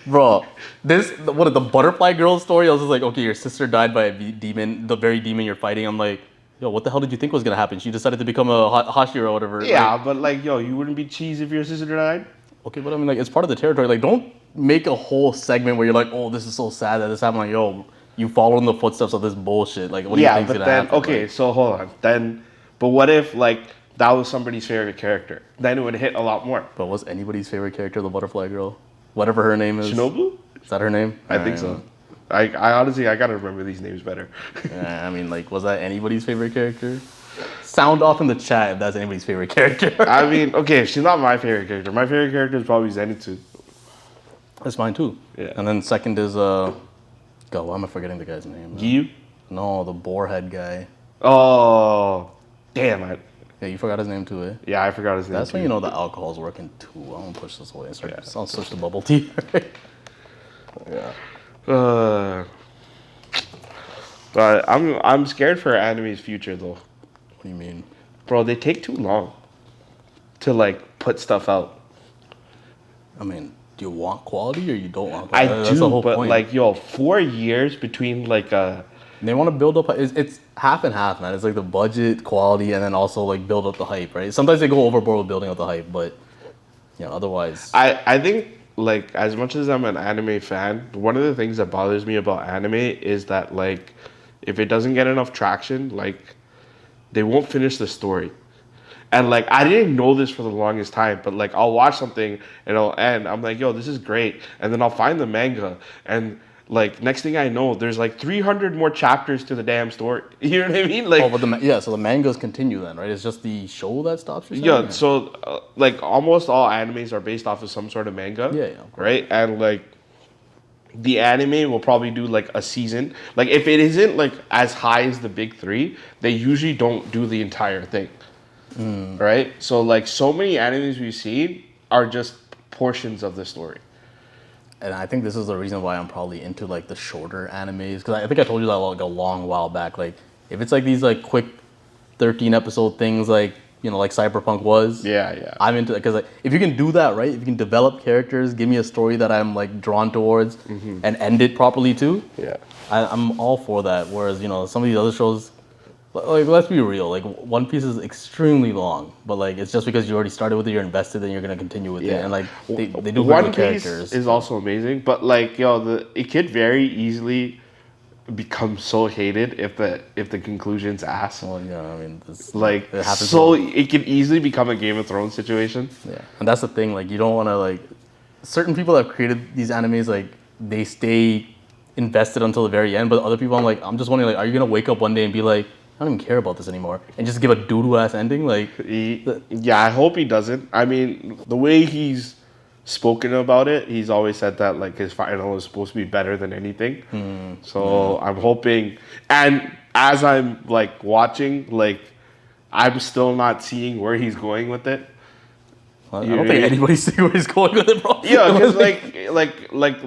bro, the butterfly girl story? I was just like, okay, your sister died by a demon, the very demon you're fighting. I'm like, yo, what the hell did you think was gonna happen? She decided to become a Hashira or whatever. Yeah, but like, yo, you wouldn't be cheese if your sister died. Okay, but I mean, like, it's part of the territory. Like, don't make a whole segment where you're like, oh, this is so sad that this happened. Like, yo, you follow in the footsteps of this bullshit. Like, what do you think's gonna happen? Okay, like, so hold on. But what if like that was somebody's favorite character? Then it would hit a lot more. But was anybody's favorite character the butterfly girl? Whatever her name is. Shinobu? Is that her name? I think so. I honestly, I gotta remember these names better. Yeah, I mean, like, was that anybody's favorite character? Sound off in the chat if that's anybody's favorite character. I mean, okay, she's not my favorite character. My favorite character is probably Zenitsu. That's mine too. Yeah. And then second is why am I forgetting the guy's name? Giyu? No, the boarhead guy. Oh, damn. Yeah, you forgot his name too, eh? Yeah, I forgot his name. That's when you know the alcohol's working too. I'm gonna push this away. I'll switch to bubble tea. Yeah. But I'm scared for anime's future though. What do you mean? Bro, they take too long to like put stuff out. I mean, do you want quality or you don't want I quality? That's the do, whole but point. like, yo, 4 years between like They want to build up. It's half and half, man. It's like the budget, quality, and then also like build up the hype, right? Sometimes they go overboard with building up the hype, but otherwise, I think like as much as I'm an anime fan, one of the things that bothers me about anime is that like if it doesn't get enough traction, like they won't finish the story. And like I didn't know this for the longest time, but like I'll watch something and it'll end. I'm like, yo, this is great. And then I'll find the manga and like next thing I know, there's like 300 more chapters to the damn story. You know what I mean? Like oh, but so the mangas continue then, right? It's just the show that stops. yeah, so like almost all animes are based off of some sort of manga. Yeah, of course. Right? And like the anime will probably do like a season. Like if it isn't like as high as the big three, they usually don't do the entire thing. Right? So like so many animes we've seen are just portions of the story. And I think this is the reason why I'm probably into like the shorter animes, because I think I told you that like a long while back. Like if it's like these like quick 13 episode things, like like Cyberpunk was. Yeah. I'm into it because like if you can do that right, if you can develop characters, give me a story that I'm like drawn towards, and end it properly too. Yeah. I'm all for that. Whereas some of these other shows, like let's be real, like One Piece is extremely long, but like it's just because you already started with it, you're invested, and you're gonna continue with it, and like they do good One with Piece characters. is also amazing, but like it could very easily become so hated if the conclusion's ass. Well, I mean, Like it happens. so it could easily become a Game of Thrones situation. Yeah, and that's the thing. Like you don't want to like certain people that have created these animes, like they stay invested until the very end, but other people, I'm just wondering, like, are you gonna wake up one day and be like, I don't even care about this anymore, and just give a doo-doo ass ending? Like, Yeah, I hope he doesn't. I mean, the way he's spoken about it, he's always said that like his final is supposed to be better than anything. So I'm hoping, and as I'm like watching, like I'm still not seeing where he's going with it. I don't think anybody's seeing where he's going with it, bro. Yeah, because like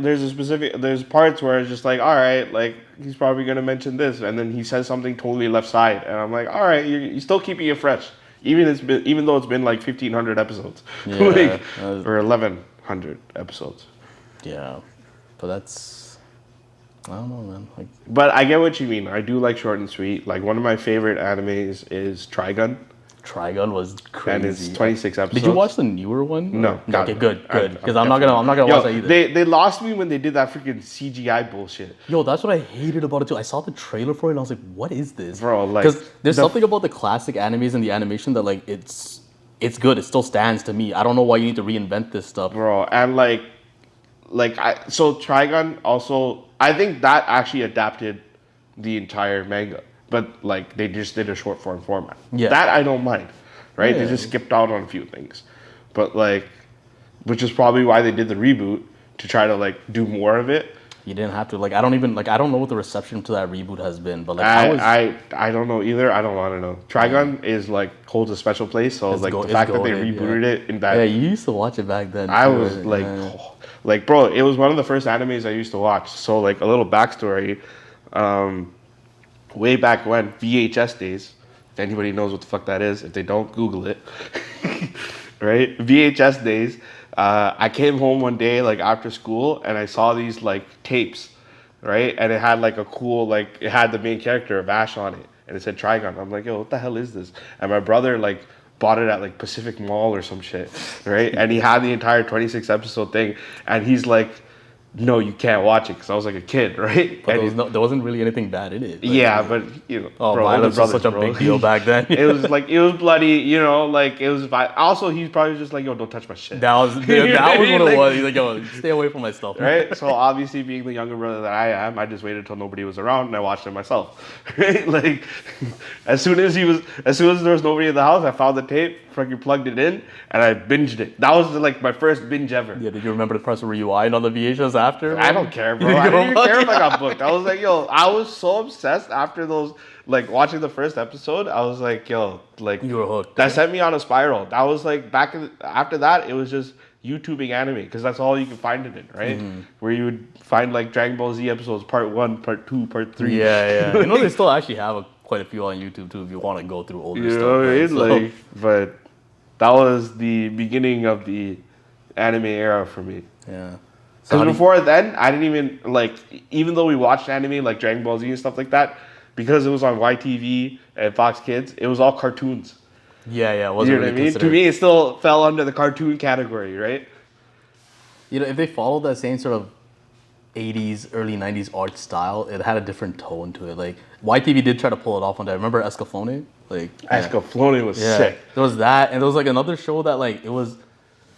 there's parts where it's just like, all right, like he's probably gonna mention this, and then he says something totally left side, and I'm like, all right, you're still keeping it fresh, even though it's been like 1,500 episodes, like, or 1,100 episodes. Yeah, but I don't know, man. Like, but I get what you mean. I do like short and sweet. Like one of my favorite animes is Trigun. Trigun was crazy. And it's 26 episodes. Did you watch the newer one? No. Okay, good. Because I'm not gonna watch that either. They lost me when they did that freaking CGI bullshit. Yo, that's what I hated about it too. I saw the trailer for it and I was like, what is this? Bro, like, because there's something about the classic animes and the animation that like it's good. It still stands to me. I don't know why you need to reinvent this stuff. Bro, and so Trigun also, I think that actually adapted the entire manga. But like they just did a short form format. Yeah. That I don't mind. Right? Yeah. They just skipped out on a few things. But like, which is probably why they did the reboot, to try to like do more of it. You didn't have to. Like, I don't know what the reception to that reboot has been, but like I don't know either. I don't want to know. Trigun is like holds a special place. So like the fact that they rebooted it in that. Yeah, you used to watch it back then. I was like, like bro, it was one of the first animes I used to watch. So like a little backstory, way back when, VHS days. If anybody knows what the fuck that is, if they don't, Google it. Right, VHS days. I came home one day like after school and I saw these like tapes, right? And it had like a cool it had the main character of Ash on it, and it said Trigun. I'm like, yo, what the hell is this? And my brother like bought it at like Pacific Mall or some shit, right? And he had the entire 26 episode thing, and he's like, no, you can't watch it, because I was like a kid, right? But there wasn't really anything bad in it. Yeah, but violence was such a big deal back then. It was bloody, like it was. Also, he's probably just like, yo, don't touch my shit. That was what it was. He's like, yo, stay away from my stuff. Right. So obviously, being the younger brother that I am, I just waited until nobody was around and I watched it myself. Right. Like, as soon as there was nobody in the house, I found the tape, fucking plugged it in, and I binged it. That was like my first binge ever. Yeah. Did you remember the press rewind on the VHS after? I don't care, bro. I didn't even care if I got booked. I was like, yo, I was so obsessed after those, like watching the first episode. I was like, yo, like you were hooked. That sent me on a spiral. That was like after that, it was just YouTubing anime, because that's all you could find it in, right? Mm-hmm. Where you would find like Dragon Ball Z episodes, part 1, part 2, part 3. Yeah. They still actually have quite a few on YouTube too if you want to go through older stuff. Right? But that was the beginning of the anime era for me. Yeah. Because before then, I didn't even, like, even though we watched anime, like Dragon Ball Z and stuff like that, because it was on YTV and Fox Kids, it was all cartoons. Yeah, it You wasn't know what I really mean? considered. To me, it still fell under the cartoon category, right? You know, if they followed that same sort of 80s, early 90s art style, it had a different tone to it. Like, YTV did try to pull it off one day. Remember Escaflowne? Like, Escaflowne was sick. There was that, and there was like another show that like it was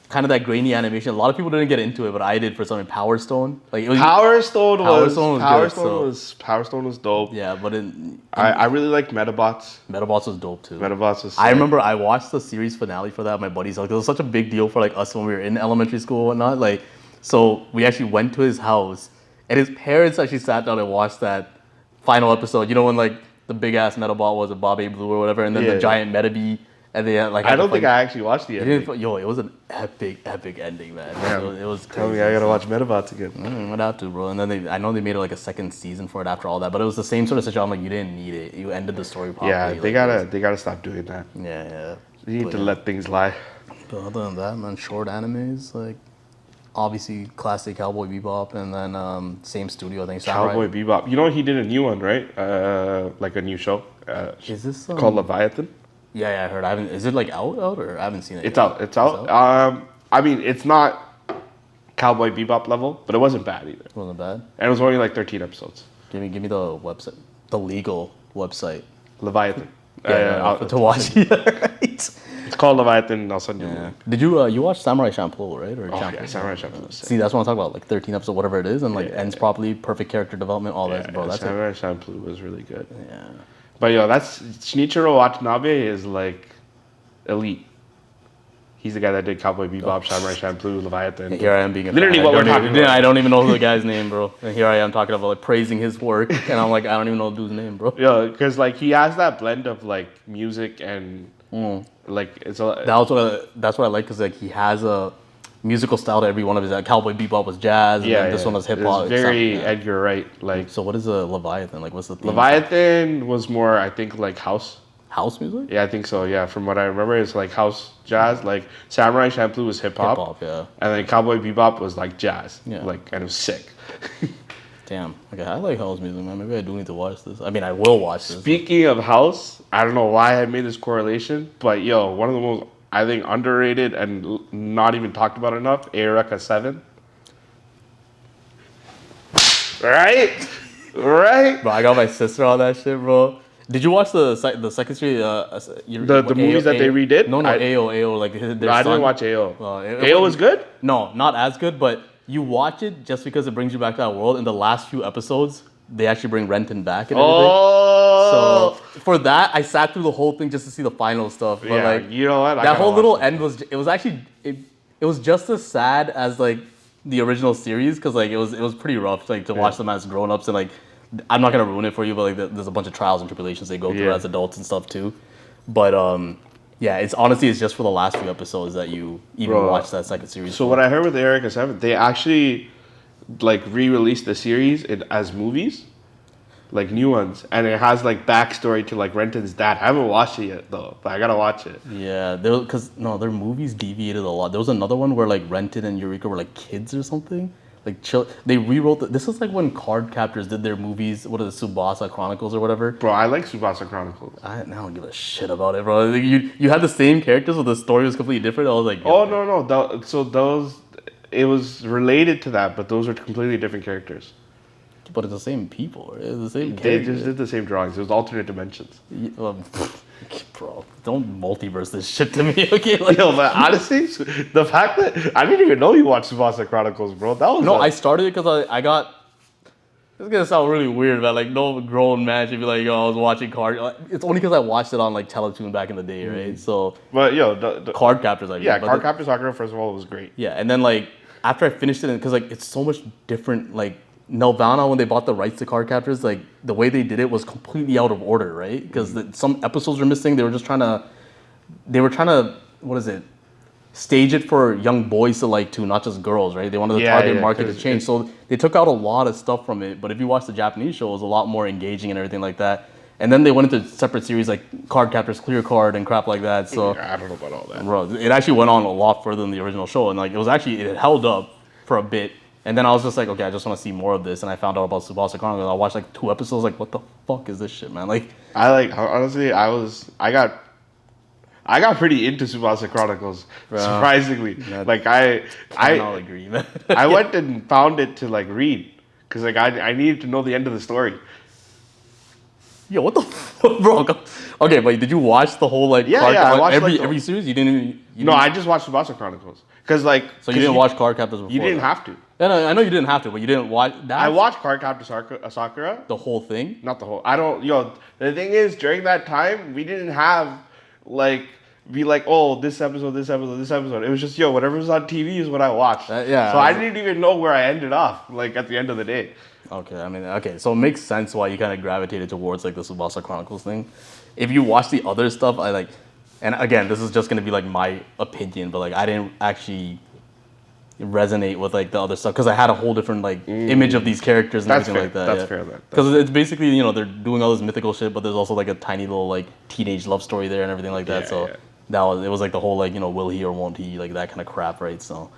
kind of that grainy animation. A lot of people didn't get into it, but I did for something. Power Stone, like it was. Power Stone was dope. Yeah, but I really liked Metabots. Metabots was dope too. Metabots was sick. I remember I watched the series finale for that. My buddies, like, it was such a big deal for like us when we were in elementary school and whatnot. Like, so we actually went to his house, and his parents actually sat down and watched that final episode. You know, when like the big ass Metabot was a Bob A. Blue or whatever, and then the giant Metabee. And they had, like, I don't think I actually watched the ending. Yo, it was an epic ending, man. It was crazy. Tell me I gotta watch Metabots again. I'd have to, bro. And then I know they made it like a second season for it after all that, but it was the same sort of situation. Like, you didn't need it. You ended the story properly. Yeah, they gotta stop doing that. Yeah. They need to let things lie. But other than that, man, short animes, like, obviously classic Cowboy Bebop, and then same studio, I think. Cowboy Bebop. You know he did a new one, right? Like a new show. Is this called Leviathan? Yeah, I heard. Is it like out or I haven't seen it? It's out. I mean, it's not Cowboy Bebop level, but it wasn't bad either. It wasn't bad. And it was only like 13 episodes. Give me the website, the legal website. Leviathan. To watch. Right. It's called Leviathan. I'll send you. Yeah. Did you watch Samurai Champloo, right? Yeah, Samurai Champloo. See, that's what I'm talking about. Like 13 episodes, whatever it is, and like ends properly, perfect character development, all that, bro. That's Samurai Champloo was really good. Yeah. But that's Shinichiro Watanabe is like elite. He's the guy that did Cowboy Bebop, Samurai Champloo, Leviathan. Here I am being a literally fan. what we're talking about. I don't even know the guy's name, bro. And here I am talking about like praising his work, and I'm like, I don't even know the dude's name, bro. Yeah, because like he has that blend of like music and like it's a. That's what I like, because like he has a musical style to every one of his. Cowboy Bebop was jazz, and then this one was hip hop. It's very Edgar Wright. Like, so what is a Leviathan? Like, what's the theme? Leviathan was more, I think, like house music. Yeah, I think so. Yeah, from what I remember, it's like house jazz. Like Samurai Champloo was hip hop. Yeah. And then Cowboy Bebop was like jazz. Yeah. Like, and it was sick. Damn. Okay, I like house music, man. Maybe I do need to watch this. I mean, I will watch this. Speaking of house, I don't know why I made this correlation, but one of the most, I think, underrated and not even talked about enough, Eureka 7. Right? Bro, I got my sister on that shit, bro. Did you watch the second series? The movies that they redid? No, AO. Like, their no, I didn't watch AO. AO was good? No, not as good, but you watch it just because it brings you back to that world. In the last few episodes, they actually bring Renton back and everything. Oh! So for that, I sat through the whole thing just to see the final stuff. But like, you know what? That whole little end was actually it was just as sad as like the original series, because like it was pretty rough, like, to watch them as grown-ups, and like, I'm not gonna ruin it for you, but like there's a bunch of trials and tribulations they go through as adults and stuff too. But yeah, it's just for the last few episodes that you even watch that second series. So what I heard with Eureka 7, they actually like re-released the series as movies, like new ones, and it has like backstory to like Renton's dad. I haven't watched it yet though, but I gotta watch it. Yeah, because their movies deviated a lot. There was another one where like Renton and Eureka were like kids or something. Like they rewrote this is like when Card Captors did their movies. What is it, Tsubasa Chronicles or whatever? Bro, I like Tsubasa Chronicles. I don't give a shit about it, bro. Like, you had the same characters, but the story was completely different. I was like, no. So those, it was related to that, but those are completely different characters. But it's the same people. Right? It's the same They characters. just did the same drawings. It was alternate dimensions. Yeah, bro, don't multiverse this shit to me, okay? Like, yo, but honestly, the fact that I didn't even know you watched Tsubasa Chronicles, bro. That was I started it because I got. It's gonna sound really weird, but like no grown man should be like, yo, I was watching Card. It's only because I watched it on like Teletoon back in the day, right? So. But the Card Captors, I mean. Card Captors Sakura, first of all, was great. Yeah, and then like after I finished it, because like it's so much different, like. Nelvana, when they bought the rights to Card Captors, like the way they did it was completely out of order, right? Because some episodes were missing. They were trying to, what is it, stage it for young boys to like too, not just girls, right? They wanted the target market to change. So they took out a lot of stuff from it. But if you watch the Japanese show, it was a lot more engaging and everything like that. And then they went into separate series like Card Captors, Clear Card, and crap like that. So I don't know about all that. bro, it actually went on a lot further than the original show, and like it held up for a bit. And then I was just like, okay, I just want to see more of this. And I found out about Tsubasa Chronicles. I watched like 2 episodes. Like, what the fuck is this shit, man? Like, Honestly, I got pretty into Tsubasa Chronicles. Bro, surprisingly, like I agree, man. I went and found it to like read because like I needed to know the end of the story. Yo, what the fuck, bro? Okay, but did you watch the whole like? Yeah, I watched every series. You didn't. No, I just watched Tsubasa Chronicles because like. So you didn't watch Card Captors before? You didn't have to. Yeah, no, I know you didn't have to, but you didn't watch that. I watched Card Captor Sakura. The whole thing? Not the whole. I don't. Yo, the thing is, during that time, we didn't have like be like, oh, this episode. It was just whatever was on TV is what I watched. Yeah. So I didn't even know where I ended up. Like at the end of the day. Okay, so it makes sense why you kind of gravitated towards like the Tsubasa Chronicles thing. If you watch the other stuff, and again, this is just gonna be like my opinion, but like I didn't actually resonate with like the other stuff because I had a whole different like image of these characters and everything like that. That's fair. Because it's basically they're doing all this mythical shit, but there's also like a tiny little like teenage love story there and everything like that. It was like the whole like will he or won't he, like that kind of crap, right? So.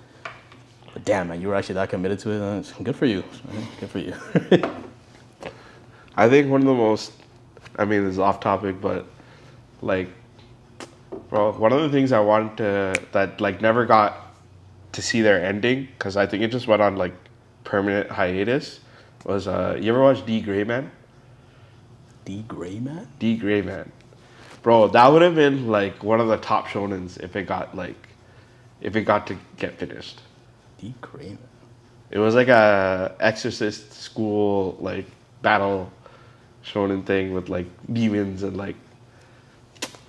But damn, man, you were actually that committed to it. Good for you. Good for you. I think one of the most, this is off topic, but like, bro, one of the things I wanted that like never got to see their ending, because I think it just went on like permanent hiatus, was you ever watch D. Gray Man? D. Gray Man? D. Gray Man. Bro, that would have been like one of the top shonens if it got to get finished. D. Gray Man. It was like a exorcist school like battle shonen thing with like demons and like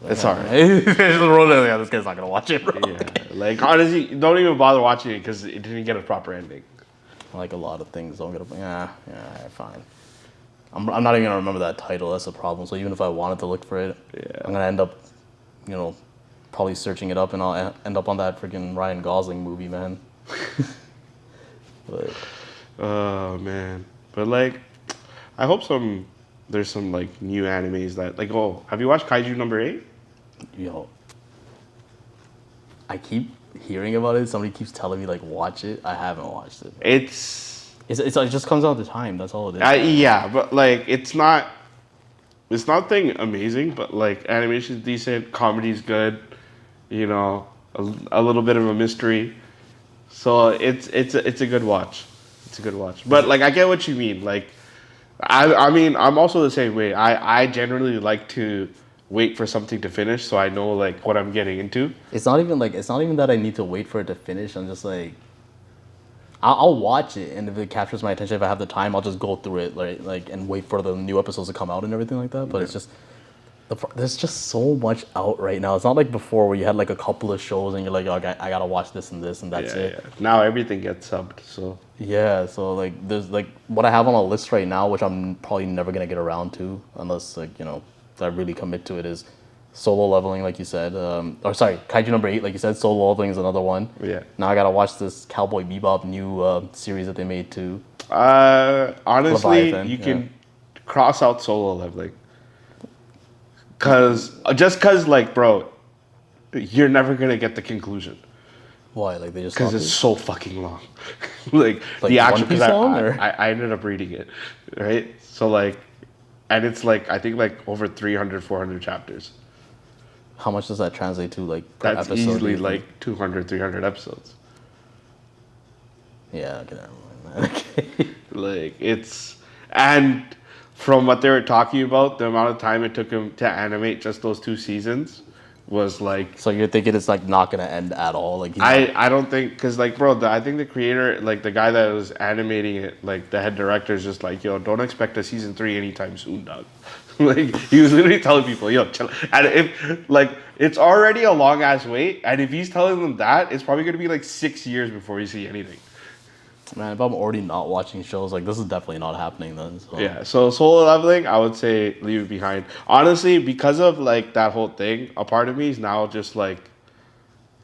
it's alright. This guy's not gonna watch it, bro. Yeah, like honestly, don't even bother watching it because it didn't get a proper ending. Like a lot of things don't get a fine. I'm not even gonna remember that title. That's the problem. So even if I wanted to look for it, I'm gonna end up, probably searching it up, and I'll end up on that freaking Ryan Gosling movie, man. But, oh man, but like, I hope there's some like new animes that like. Oh, have you watched Kaiju number 8? Yo, I keep hearing about it. Somebody keeps telling me like watch it. I haven't watched it. It just comes out the time. That's all it is. Yeah, but like it's not thing amazing, but like animation's decent, comedy's good, a little bit of a mystery. So it's a good watch. It's a good watch. But like I get what you mean. Like I'm also the same way. I generally like to wait for something to finish so I know like what I'm getting into. It's not even that I need to wait for it to finish. I'm just like I'll watch it, and if it captures my attention, if I have the time, I'll just go through it like and wait for the new episodes to come out and everything like that. But it's just there's just so much out right now. It's not like before where you had like a couple of shows and you're like, okay, I gotta watch this and that's it. Yeah. Now everything gets subbed, so. Yeah, so like there's like what I have on a list right now, which I'm probably never gonna get around to unless like I really commit to it, is Solo Leveling, like you said. Kaiju number 8, like you said. Solo Leveling is another one. Yeah. Now I gotta watch this Cowboy Bebop new series that they made too. Honestly, you can cross out Solo Leveling. Cause like, bro, you're never gonna get the conclusion. Why? Like they just because it's so fucking long. like the actual. Because I ended up reading it, right? So like, and it's like I think like over 300, 400 chapters. How much does that translate to like per That's episode? Easily like 200, 300 episodes. Yeah, okay, never mind. Okay. Like and from what they were talking about, the amount of time it took him to animate just those 2 seasons was like. So you're thinking it's like not gonna end at all? Like I don't think, because like bro, I think the creator, like the guy that was animating it, like the head director is just like, yo, don't expect a season 3 anytime soon, dog. Like he was literally telling people, yo, chill. And if like it's already a long ass wait, and if he's telling them that, it's probably gonna be like 6 years before you see anything. Man, if I'm already not watching shows, like this is definitely not happening then. So. Yeah, so Solo Leveling, I would say leave it behind. Honestly, because of like that whole thing, a part of me is now just like,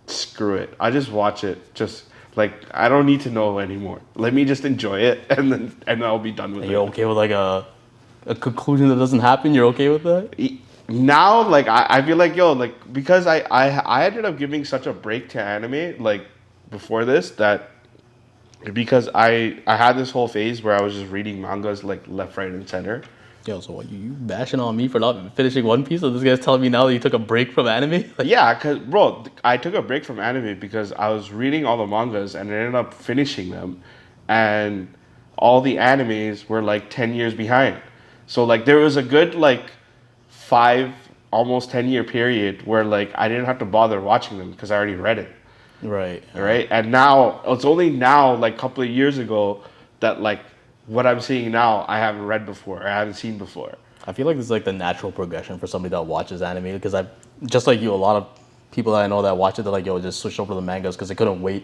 screw it. I just watch it. Just like I don't need to know anymore. Let me just enjoy it, and I'll be done with it. You're okay with like a a conclusion that doesn't happen, you're okay with that? Now, like I feel like like because I ended up giving such a break to anime like before this that because I had this whole phase where I was just reading mangas like left, right, and center. Yo, so what, you bashing on me for not finishing One Piece? So this guy's telling me now that you took a break from anime? Like, Yeah, cause bro, I took a break from anime because I was reading all the mangas and I ended up finishing them, and all the animes were like 10 years behind. So like there was a good like almost 10 year period where like I didn't have to bother watching them because I already read it. right. Right? And now it's only now, like a couple of years ago, that like what I'm seeing now I haven't read before, I haven't seen before. I feel like this is like the natural progression for somebody that watches anime because I, just like you, a lot of people that I know that watch it, they're like, yo, just switch over to the mangas because they couldn't wait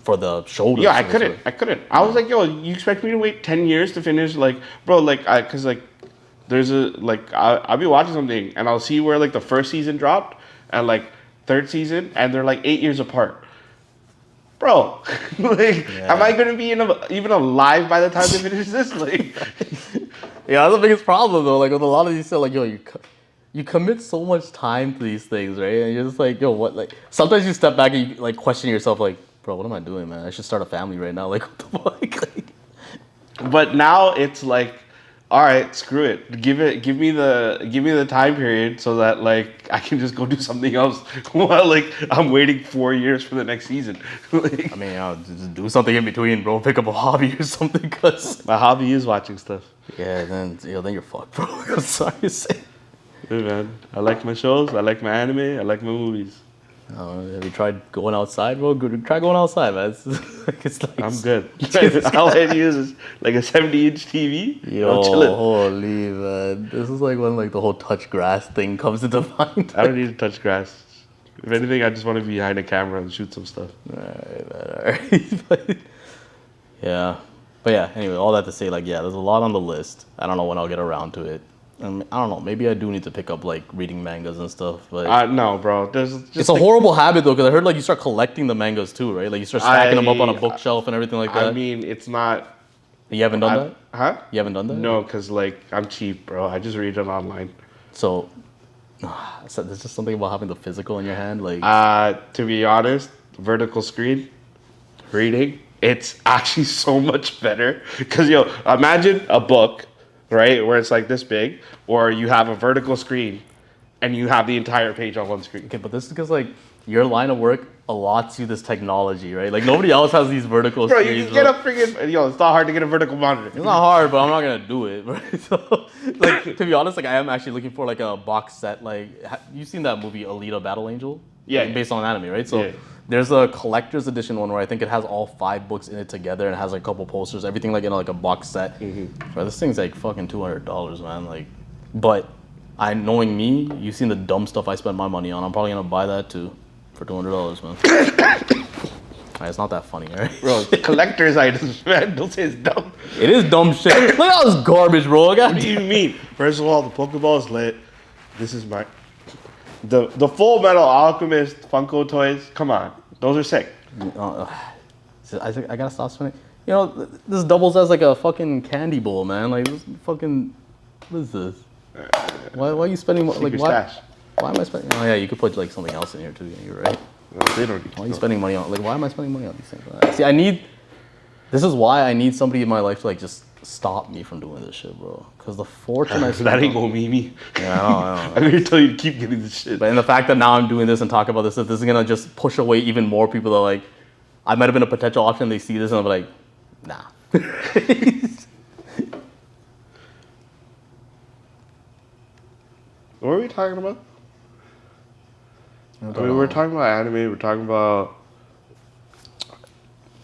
for the show to Yeah, I finish. couldn't. I was like, yo, you expect me to wait 10 years to finish? Like, bro, like, cause like, there's I'll be watching something and I'll see where like the first season dropped and like third season and they're like 8 years apart. Bro, like, am I gonna be even alive by the time they finish this? Like, Yeah, that's the biggest problem though. Like with a lot of these stuff, like yo, you commit so much time to these things, right? And you're just like, yo, what? Like sometimes you step back and you like question yourself, like, bro, what am I doing, man? I should start a family right now. Like, what the fuck? but now it's like, all right, screw it. Give me the time period so that like I can just go do something else while like I'm waiting 4 years for the next season. Like, I mean, just do something in between, bro. Pick up a hobby or something, cause my hobby is watching stuff. yeah, then you're fucked, bro. I'm sorry to say. Hey man, I like my shows, I like my anime, I like my movies. Have you tried going outside, bro? Try going outside, man. It's like I'm good. All I use is like a 70-inch TV. Yo, I'm chilling. holy man. This is like when like the whole touch grass thing comes into mind. I don't need to touch grass. If anything, I just want to be behind a camera and shoot some stuff. Alright. But yeah, anyway, all that to say, like, yeah, there's a lot on the list. I don't know when I'll get around to it. I don't know, maybe I do need to pick up like reading mangas and stuff, but No, bro. There's just it's a horrible habit though, because I heard like you start collecting the mangas too, right? Like you start stacking them up on a bookshelf and everything like that. I mean, it's not. You haven't done that? Huh? You haven't done that? No, because like I'm cheap, bro. I just read it online. So there's just something about having the physical in your hand, like. To be honest, vertical screen reading, it's actually so much better. Because yo, imagine a book, right, where it's like this big, or you have a vertical screen, and you have the entire page on one screen. Okay, but this is because like your line of work allots you this technology, right? Like nobody else has these vertical Bro, screens. you can get a freaking yo. It's not hard to get a vertical monitor. It's not hard, but I'm not gonna do it. Right? So, like to be honest, like I am actually looking for like a box set. Like you've seen that movie Alita: Battle Angel? Yeah. Like, based on anime, right? So Yeah. there's a collector's edition one where I think it has all 5 books in it together and it has like a couple posters, everything like in like a box set. Bro, this thing's like fucking $200, man. Like, but knowing me, you've seen the dumb stuff I spend my money on. I'm probably gonna buy that too for $200, man. Alright, it's not that funny, right? Bro, collector's items, man. Don't say it's dumb. It is dumb shit. Look at all this garbage, bro. What do you mean? First of all, the Pokeball is lit. This is my the Full Metal Alchemist Funko toys. Come on, those are sick. I think I gotta stop spending. You know, this doubles as like a fucking candy bowl, man. Like this fucking. What is this? Why are you spending like Secret why? stash. Why am I spending? Oh yeah, you could put like something else in here too. You're right. No, they don't need Why are you spending money on? Like, why am I spending money on these things? See, this is why I need somebody in my life to like just stop me from doing this shit, bro. Because the fortune I spend. That ain't gonna be me. Yeah, I know. I'm gonna tell you to keep getting this shit. But in the fact that now I'm doing this and talking about this is gonna just push away even more people that like, I might have been a potential option. They see this and I'm like, nah. What were we talking about? We're talking about anime. We're talking about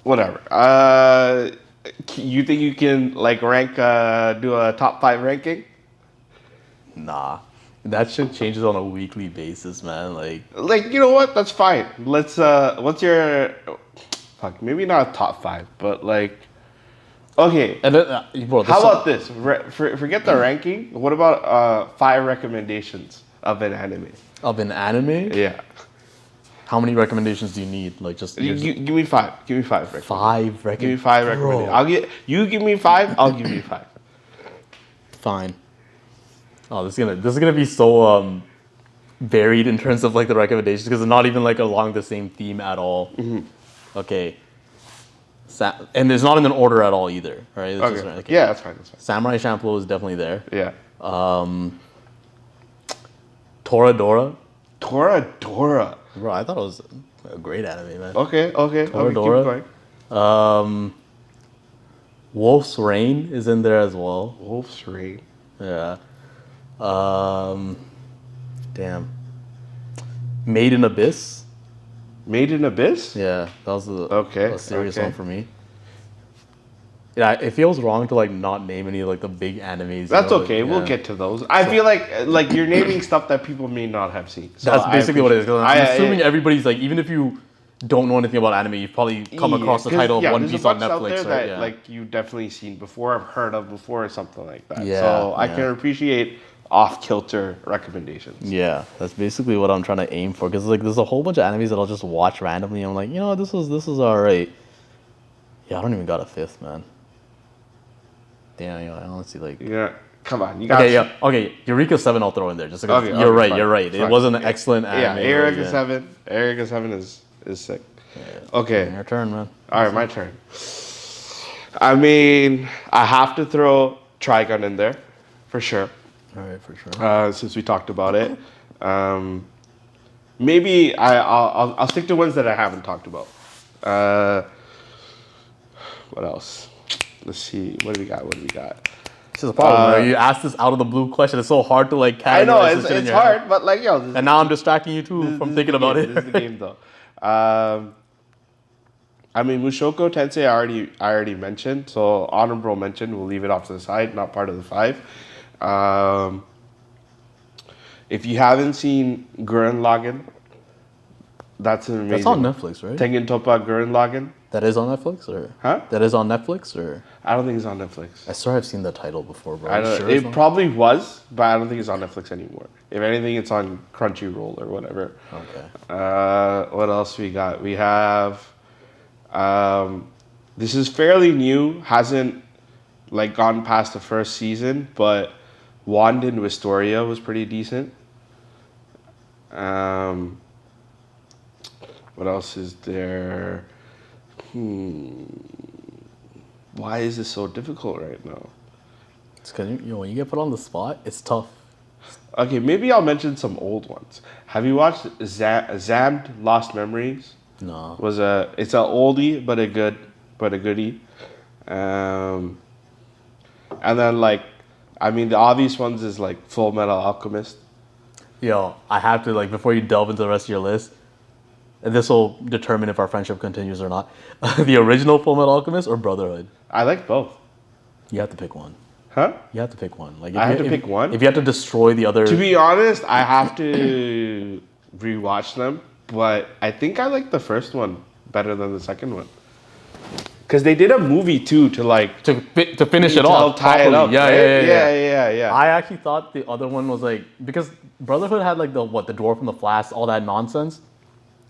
whatever. You think you can like rank? Do a top 5 ranking? Nah. That shit changes on a weekly basis, man. Like you know what? That's fine. Let's. What's your? Fuck. Maybe not a top 5, but like. Okay. and then, bro, How about this? Forget the ranking. What about 5 recommendations of an anime? of an anime? Yeah. How many recommendations do you need? Like just Give me 5. Give me 5 recommendations. 5 recommendations. Give me 5 recommendations. You give me 5. I'll give you 5. Fine. Oh, this is gonna be so varied in terms of like the recommendations because it's not even like along the same theme at all. Okay. And it's not in an order at all either, right? It's Okay. just, Yeah, that's fine. That's fine. Samurai Champloo is definitely there. Yeah. Toradora. Toradora. Bro, I thought it was a great anime, man. Okay. Toradora. Keep going. Wolf's Rain is in there as well. Wolf's Rain. Yeah. Damn. Made in Abyss. Made in Abyss? Yeah, that was a serious one for me. Yeah, it feels wrong to like not name any of like the big animes. That's okay. We'll get to those. I feel like you're naming stuff that people may not have seen. So that's basically what it is. 'Cause I'm assuming everybody's like, even if you don't know anything about anime, you've probably come across the title of One Piece on Netflix, right? That, like you've definitely seen before, I've heard of before, or something like that. Yeah, so I can appreciate off-kilter recommendations. Yeah, that's basically what I'm trying to aim for. Because like, there's a whole bunch of animes that I'll just watch randomly. And I'm like, this is all right. Yeah, I don't even got a fifth, man. Damn, I honestly like. Yeah, come on, you got. Okay. Eureka 7, I'll throw in there just because you're right. Fine, you're right. fine. It was an excellent anime. Yeah, Eureka 7. Eureka 7 is sick. Yeah. Okay, Your turn, man. All right, my turn. I mean, I have to throw Trigun in there, for sure. All right, for sure. Since we talked about it, maybe I'll stick to ones that I haven't talked about. What else? Let's see. What do we got? This is a problem. Bro. You asked this out of the blue question. It's so hard to like categorize. I know this shit in it's your hard, head. but like and now I'm distracting you too from thinking about it. This is the game though. I mean, Mushoku Tensei I already mentioned, so honorable mention. We'll leave it off to the side, not part of the 5. If you haven't seen Gurren Lagann, that's an amazing. That's on Netflix, right? Tengen Toppa Gurren Lagann. That is on Netflix, or Huh? That is on Netflix, or I don't think it's on Netflix. I swear I've seen the title before, bro. I don't. Sure It probably was, but I don't think it's on Netflix anymore. If anything, it's on Crunchyroll or whatever. Okay. What else we got? We have. This is fairly new. Hasn't like gone past the first season, but Wand in Wisteria was pretty decent. What else is there? Why is this so difficult right now? It's because when you get put on the spot, it's tough. Okay, maybe I'll mention some old ones. Have you watched Zammed Lost Memories? No. It's a oldie but a goodie. And then the obvious ones is like Full Metal Alchemist. Yo, I have to before you delve into the rest of your list, and this will determine if our friendship continues or not. The original Full Metal Alchemist or Brotherhood? I like both. You have to pick one. Huh? You have to pick one. I have to pick one? If you have to destroy the other... To be honest, I have to rewatch them, but I think I like the first one better than the second one. Because they did a movie too to finish it off. Tie it up. Yeah. I actually thought the other one was because Brotherhood had the dwarf and the flask, all that nonsense.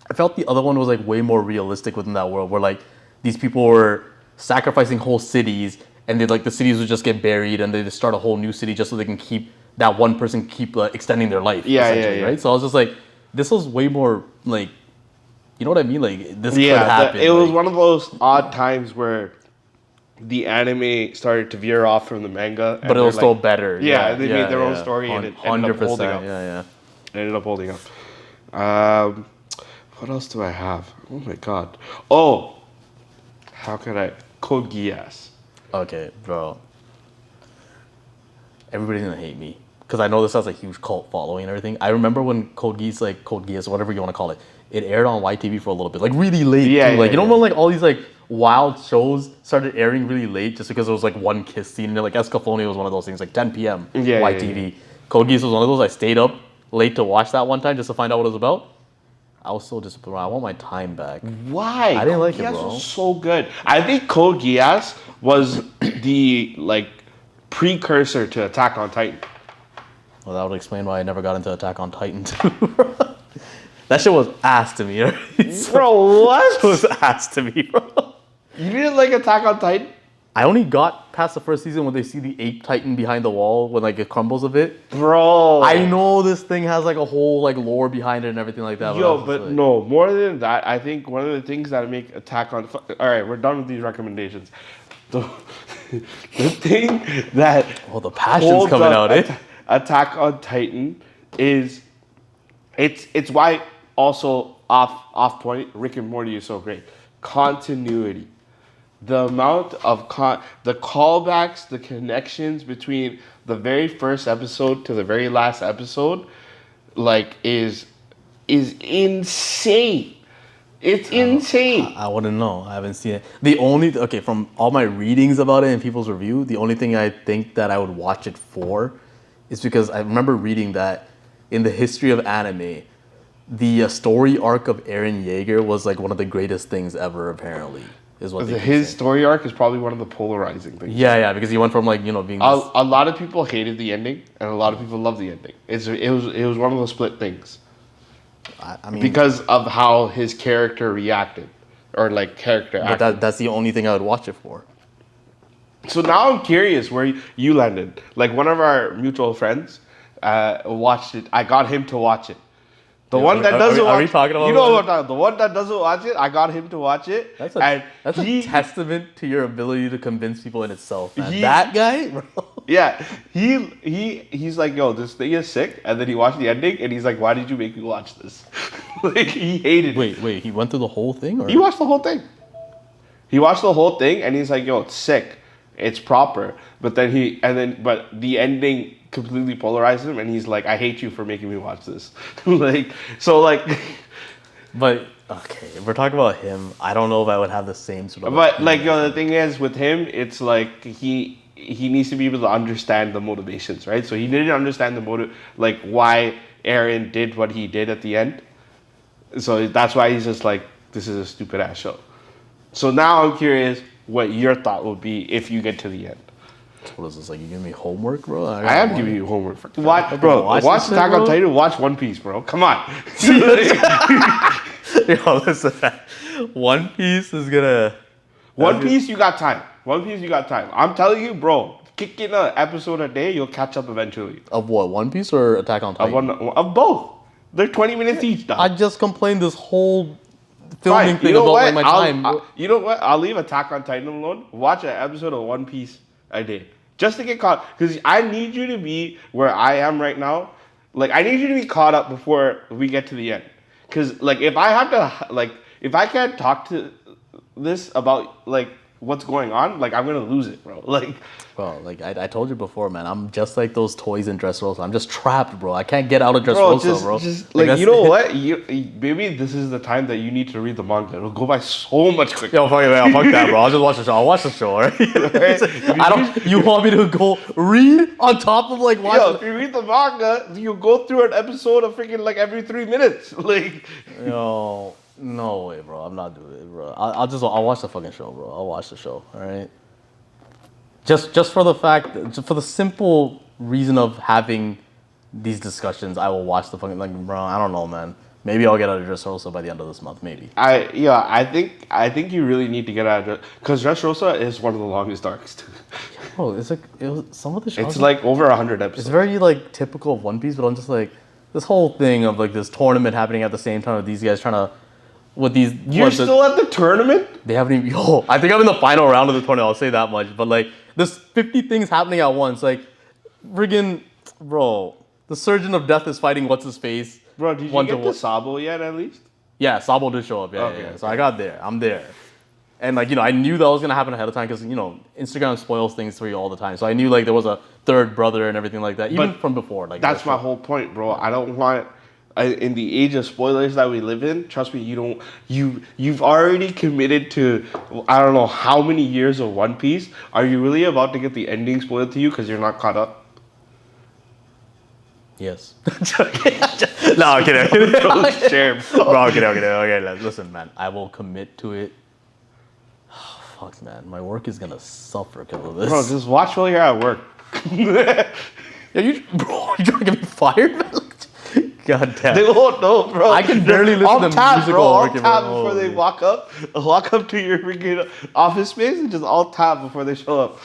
I felt the other one was way more realistic within that world, where these people were sacrificing whole cities, and the cities would just get buried, and they just start a whole new city just so they can keep that one person extending their life. Yeah. Right. So I was just this was way more you know what I mean? This could happen. It was one of those odd times where the anime started to veer off from the manga, but it was still better. Yeah, they made their own story, and it ended up holding up. Yeah. It ended up holding up. What else do I have? Oh my god. Oh, how could I? Code Geass. Okay, bro. Everybody's gonna hate me because I know this has a huge cult following and everything. I remember when Code Geass, whatever you want to call it, it aired on YTV for a little bit, really late. Yeah, too. You know when all these wild shows started airing really late just because it was one kiss scene, and Escaflowne was one of those things, 10 p.m. YTV. Code Geass was one of those. I stayed up late to watch that one time just to find out what it was about. I was so disappointed. I want my time back. Why? I didn't like Code Geass it, bro. was so good. I think Code Geass was the precursor to Attack on Titan. Well, that would explain why I never got into Attack on Titan too. That shit was ass to me. Right? Bro, what? It was ass to me, bro. You didn't like Attack on Titan? I only got past the first season when they see the ape titan behind the wall when like it crumbles a bit. Bro, I know this thing has like a whole like lore behind it and everything like that. yo, but no, more than that, I think one of the things that make Attack on... All right, we're done with these recommendations. The thing that... Oh, the passion's coming out, eh? Attack on Titan is... It's why also off point, Rick and Morty is so great. Continuity. The amount of the callbacks, the connections between the very first episode to the very last episode, like is insane. It's insane. I wouldn't know. I haven't seen it. From all my readings about it and people's review, the only thing I think that I would watch it for is because I remember reading that in the history of anime, the story arc of Eren Yeager was like one of the greatest things ever, apparently. Is what his story arc is probably one of the polarizing things. Yeah, because he went from like, being a lot of people hated the ending and a lot of people loved the ending. It was one of those split things. I mean, because of how his character reacted or like character acted. But that's the only thing I would watch it for. So now I'm curious where you landed. Like one of our mutual friends watched it. I got him to watch it. The one that doesn't watch it. You know what I'm talking about. The one that doesn't watch it, I got him to watch it. That's a testament to your ability to convince people in itself, man. That guy, bro. Yeah. He's like, yo, this thing is sick. And then he watched the ending and he's like, why did you make me watch this? Like he hated it. Wait, he went through the whole thing? Or? He watched the whole thing. He watched the whole thing and he's like, yo, it's sick. It's proper. But the ending completely polarized him and he's like, I hate you for making me watch this. But okay, if we're talking about him, I don't know if I would have the same sort of... But the thing is with him, it's like he needs to be able to understand the motivations, right? So he didn't understand the motive, like why Eren did what he did at the end. So that's why he's just like, this is a stupid ass show. So now I'm curious what your thought would be if you get to the end. What is this, like you giving me homework, bro? I am giving you homework. Watch Attack on Titan, watch One Piece, bro. Come on. Yo, listen, One Piece is gonna... One Piece, you got time. I'm telling you, bro, kick in an episode a day, you'll catch up eventually. Of what, One Piece or Attack on Titan? Of both. They're 20 minutes each, dog. I just complained this whole filming thing about like my time. You know what? I'll leave Attack on Titan alone. Watch an episode of One Piece a day. Just to get caught. Because I need you to be where I am right now. Like, I need you to be caught up before we get to the end. Because, like, if I can't talk to this about, like, what's going on, like, I'm going to lose it, bro. Like... Bro, like, I told you before, man. I'm just like those toys in Dressrosa. I'm just trapped, bro. I can't get out of Dressrosa, bro. Like, you know what? Maybe this is the time that you need to read the manga. It'll go by so much quicker. Yo, fuck that, bro. I'll just watch the show. I'll watch the show, alright? You want me to go read on top of, like, watch... Yo, if you read the manga, you go through an episode of freaking, like, every 3 minutes. Like... Yo, no way, bro. I'm not doing it, bro. I'll watch the fucking show, bro. I'll watch the show, alright? Just for the simple reason of having these discussions, I will watch the fucking, like, bro, I don't know, man. Maybe I'll get out of Dressrosa by the end of this month, maybe. I think you really need to get out of because Dressrosa is one of the longest arcs too. Bro, some of the shows. It's like over 100 episodes. It's very like typical of One Piece, but I'm just like this whole thing of like this tournament happening at the same time with these guys trying to. You're still at the tournament? They haven't even. Yo, I think I'm in the final round of the tournament. I'll say that much. But like, there's 50 things happening at once. Like, friggin', bro, the Surgeon of Death is fighting what's his face. Bro, did you get to Sabo yet at least? Yeah, Sabo did show up. Yeah. So I got there. I'm there. And like, I knew that was gonna happen ahead of time because Instagram spoils things for you all the time. So I knew like there was a third brother and everything like that, even from before. Like that's my whole point, bro. I don't want. In the age of spoilers that we live in, trust me, you've already committed to I don't know how many years of One Piece. Are you really about to get the ending spoiled to you because you're not caught up? Yes. No, I'm kidding. Share, bro. Okay. Listen, man, I will commit to it. Oh, fuck, man, my work is gonna suffer because of this. Bro, just watch while you're at work. Bro, you trying to get me fired, man? God damn. They won't know, bro. I can barely listen I'll to tap, music bro. while I'll working, tap bro. before they Holy. walk up to your freaking office space and just all tap before they show up.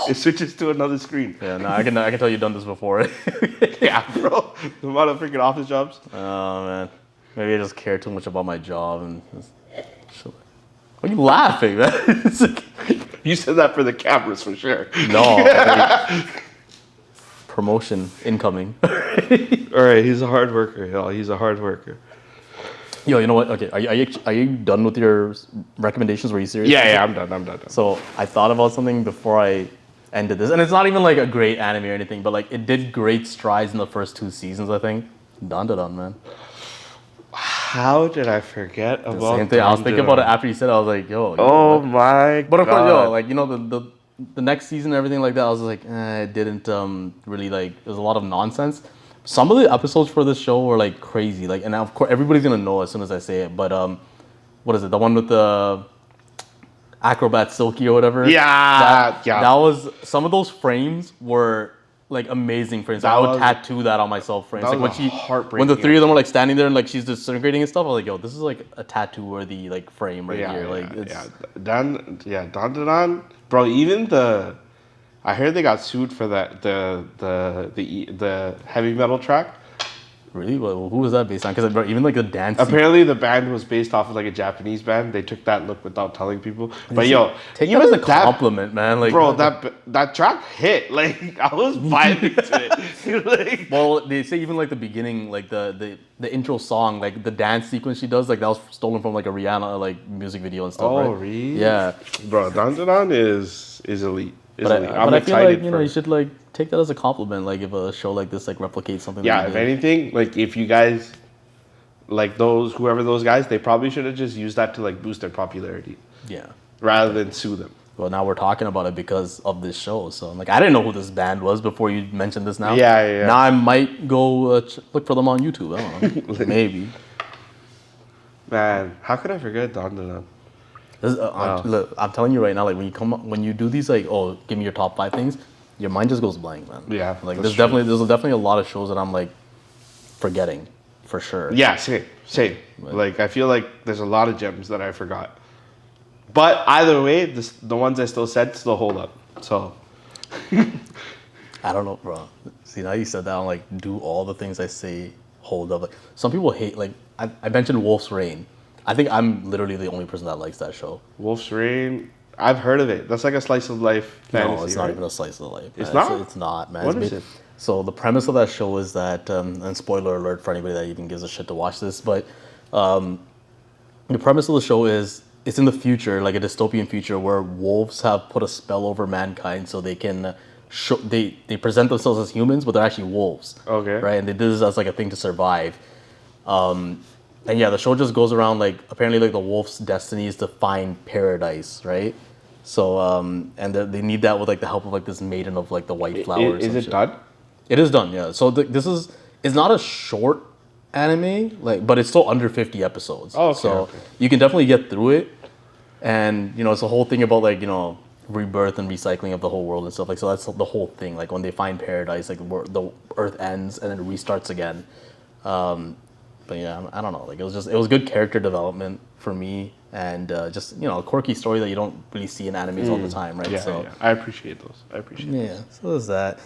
It switches to another screen. Yeah, no, I can tell you've done this before. Yeah, bro. The amount of freaking office jobs. Oh man, maybe I just care too much about my job and. Why are you laughing, man? It's like, You said that for the cameras for sure. no. Like, promotion incoming. All right, he's a hard worker, y'all. He's a hard worker. Yo, you know what? Okay, are you done with your recommendations? Were you serious? Yeah, I'm done. So I thought about something before I ended this, and it's not even like a great anime or anything, but like it did great strides in the first 2 seasons. I think. Dun, man. How did I forget about Same thing. I was thinking about it after you said it. I was like, yo. Oh my god. But of course, yo, like, you know, the next season and everything like that, I was like, it didn't really, like, there's a lot of nonsense. Some of the episodes for this show were like crazy. Like, and of course, everybody's gonna know as soon as I say it. But what is it? The one with the Acrobat Silky or whatever? Yeah. That was, some of those frames were like amazing frames. I would tattoo that on myself frames. Like when the 3 of them were like standing there and like she's disintegrating and stuff, I was like, yo, this is like a tattoo worthy like frame right here. Like Dan, bro. Even I heard they got sued for that the heavy metal track. Really? Well, who was that based on? Because even like the dance. Apparently, the band was based off of like a Japanese band. They took that look without telling people. But yo, take that as a compliment, man. Like, bro, that track hit. Like, I was vibing to it. Like, well, they say even like the beginning, like the intro song, like the dance sequence she does, like that was stolen from like a Rihanna like music video and stuff. Oh, right? really? Yeah, bro, Dan is elite. But I feel like, you know, you should like take that as a compliment. Like if a show like this like replicates something. Yeah, if anything, like if you guys, like whoever those guys, they probably should have just used that to like boost their popularity. Yeah. Rather than sue them. Well, now we're talking about it because of this show. So like, I didn't know who this band was before you mentioned this now. Yeah. Now I might go look for them on YouTube. I don't know. Maybe. Man, how could I forget Dan? Look, I'm telling you right now, like when you do these, like, oh, give me your top 5 things, your mind just goes blank, man. Yeah, like there's definitely a lot of shows that I'm like forgetting, for sure. Yeah, same. Like I feel like there's a lot of gems that I forgot. But either way, the ones I still said still hold up. So I don't know, bro. See, now you said that, I'm like, do all the things I say hold up? Like some people hate, like I mentioned Wolf's Rain. I think I'm literally the only person that likes that show. Wolf's Rain, I've heard of it. That's like a slice of life fantasy. No, it's not even a slice of life. It's not? It's not, man. What is it? So the premise of that show is that, and spoiler alert for anybody that even gives a shit to watch this, but the premise of the show is it's in the future, like a dystopian future, where wolves have put a spell over mankind so they can they present themselves as humans, but they're actually wolves. Okay. Right, and they do this as like a thing to survive. And yeah, the show just goes around like apparently like the wolf's destiny is to find paradise, right? So and they need that with like the help of like this maiden of like the white flowers. Is it done? It is done, yeah. So it's not a short anime, like, but it's still under 50 episodes. Oh, okay. So you can definitely get through it, and you know it's a whole thing about like, you know, rebirth and recycling of the whole world and stuff. Like, so that's the whole thing. Like when they find paradise, like the earth ends and then it restarts again. But yeah, I don't know. Like it was good character development for me, and just, you know, a quirky story that you don't really see in animes all the time, right? Yeah, so yeah. I appreciate those. yeah, so there's that.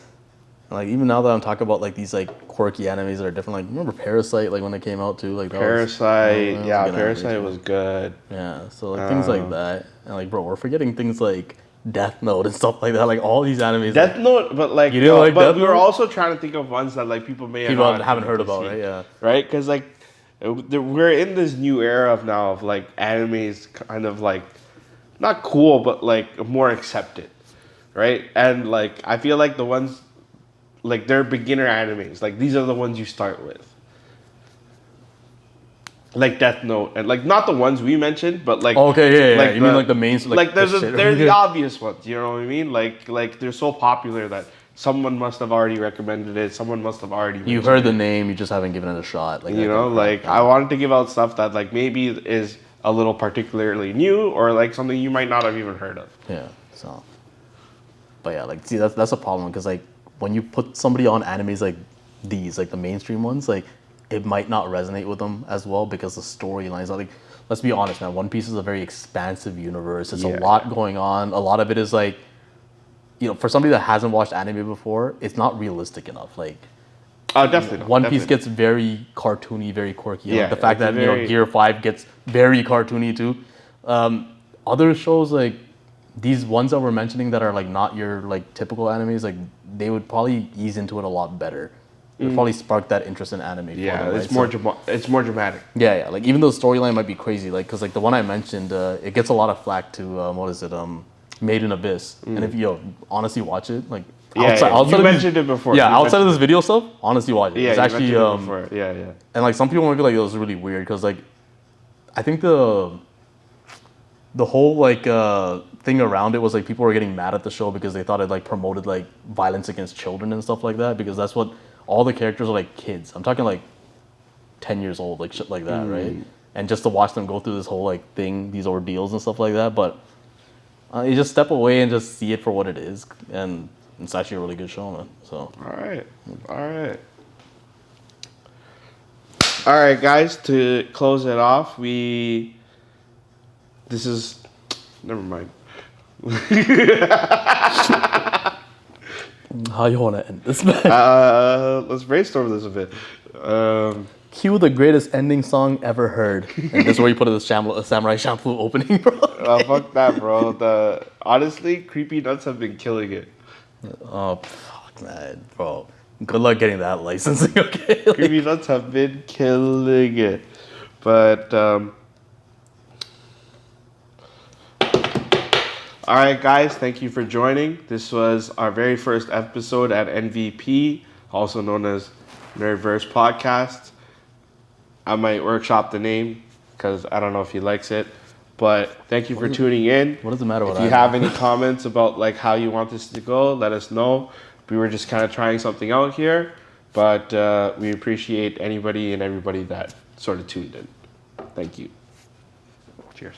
And like even now that I'm talking about like these like quirky animes that are different, like remember Parasite, like when it came out too, like that Parasite, was Parasite was good. Yeah, so like things like that, and like bro, we're forgetting things like Death Note and stuff like that. Like all these animes. Death Note, but like you didn't like but Death we were Note? also trying to think of ones that like people haven't heard about, right? Yeah. Right, because like we're in this new era of now of like animes kind of like not cool but like more accepted, right? And like I feel like the ones like they're beginner animes. Like these are the ones you start with. Like Death Note, and like not the ones we mentioned, but like okay, yeah. Like you mean like the main, like there's the obvious ones. You know what I mean? Like they're so popular that someone must have already recommended it. Someone must have already. You heard the name, you just haven't given it a shot. Like, you know, like I wanted to give out stuff that like maybe is a little particularly new or like something you might not have even heard of. Yeah. So. But yeah, like see that's a problem because like when you put somebody on animes like these, like the mainstream ones, like it might not resonate with them as well because the storylines are like, let's be honest, man, One Piece is a very expansive universe. It's a lot going on. A lot of it is like, for somebody that hasn't watched anime before, it's not realistic enough. Like, definitely not. One Piece gets very cartoony, very quirky. Yeah, Like the fact that Gear 5 gets very cartoony too. Other shows like these ones that we're mentioning that are like not your like typical animes, like they would probably ease into it a lot better. It would probably spark that interest in anime. Yeah, for them, right? it's more dramatic. Yeah. Like even though the storyline might be crazy, like because like the one I mentioned, it gets a lot of flack to Made in Abyss. And if you honestly watch it, like outside you mentioned it before. Yeah, outside of this video stuff, honestly watch it. Yeah, it's actually yeah. And like some people might be like, "It was really weird," because like I think the whole like thing around it was like people were getting mad at the show because they thought it like promoted like violence against children and stuff like that, because that's what all the characters are like kids. I'm talking like 10 years old, like shit like that, right? And just to watch them go through this whole like thing, these ordeals and stuff like that, but you just step away and just see it for what it is, and it's actually a really good show, man. So all right, guys. To close it off, never mind. How you want to end this, man? Let's brainstorm this a bit. Cue the greatest ending song ever heard. And this is where you put a Samurai Champloo opening, bro. Fuck that, bro. Honestly, Creepy Nuts have been killing it. Oh, fuck, man, bro. Good luck getting that licensing, okay? Creepy Nuts have been killing it. But, all right, guys, thank you for joining. This was our very first episode at NVP, also known as Nerdverse Podcast. I might workshop the name because I don't know if he likes it. But thank you for tuning in. What does it matter what If you have any comments about like how you want this to go, let us know. We were just kind of trying something out here, but we appreciate anybody and everybody that sort of tuned in. Thank you. Cheers.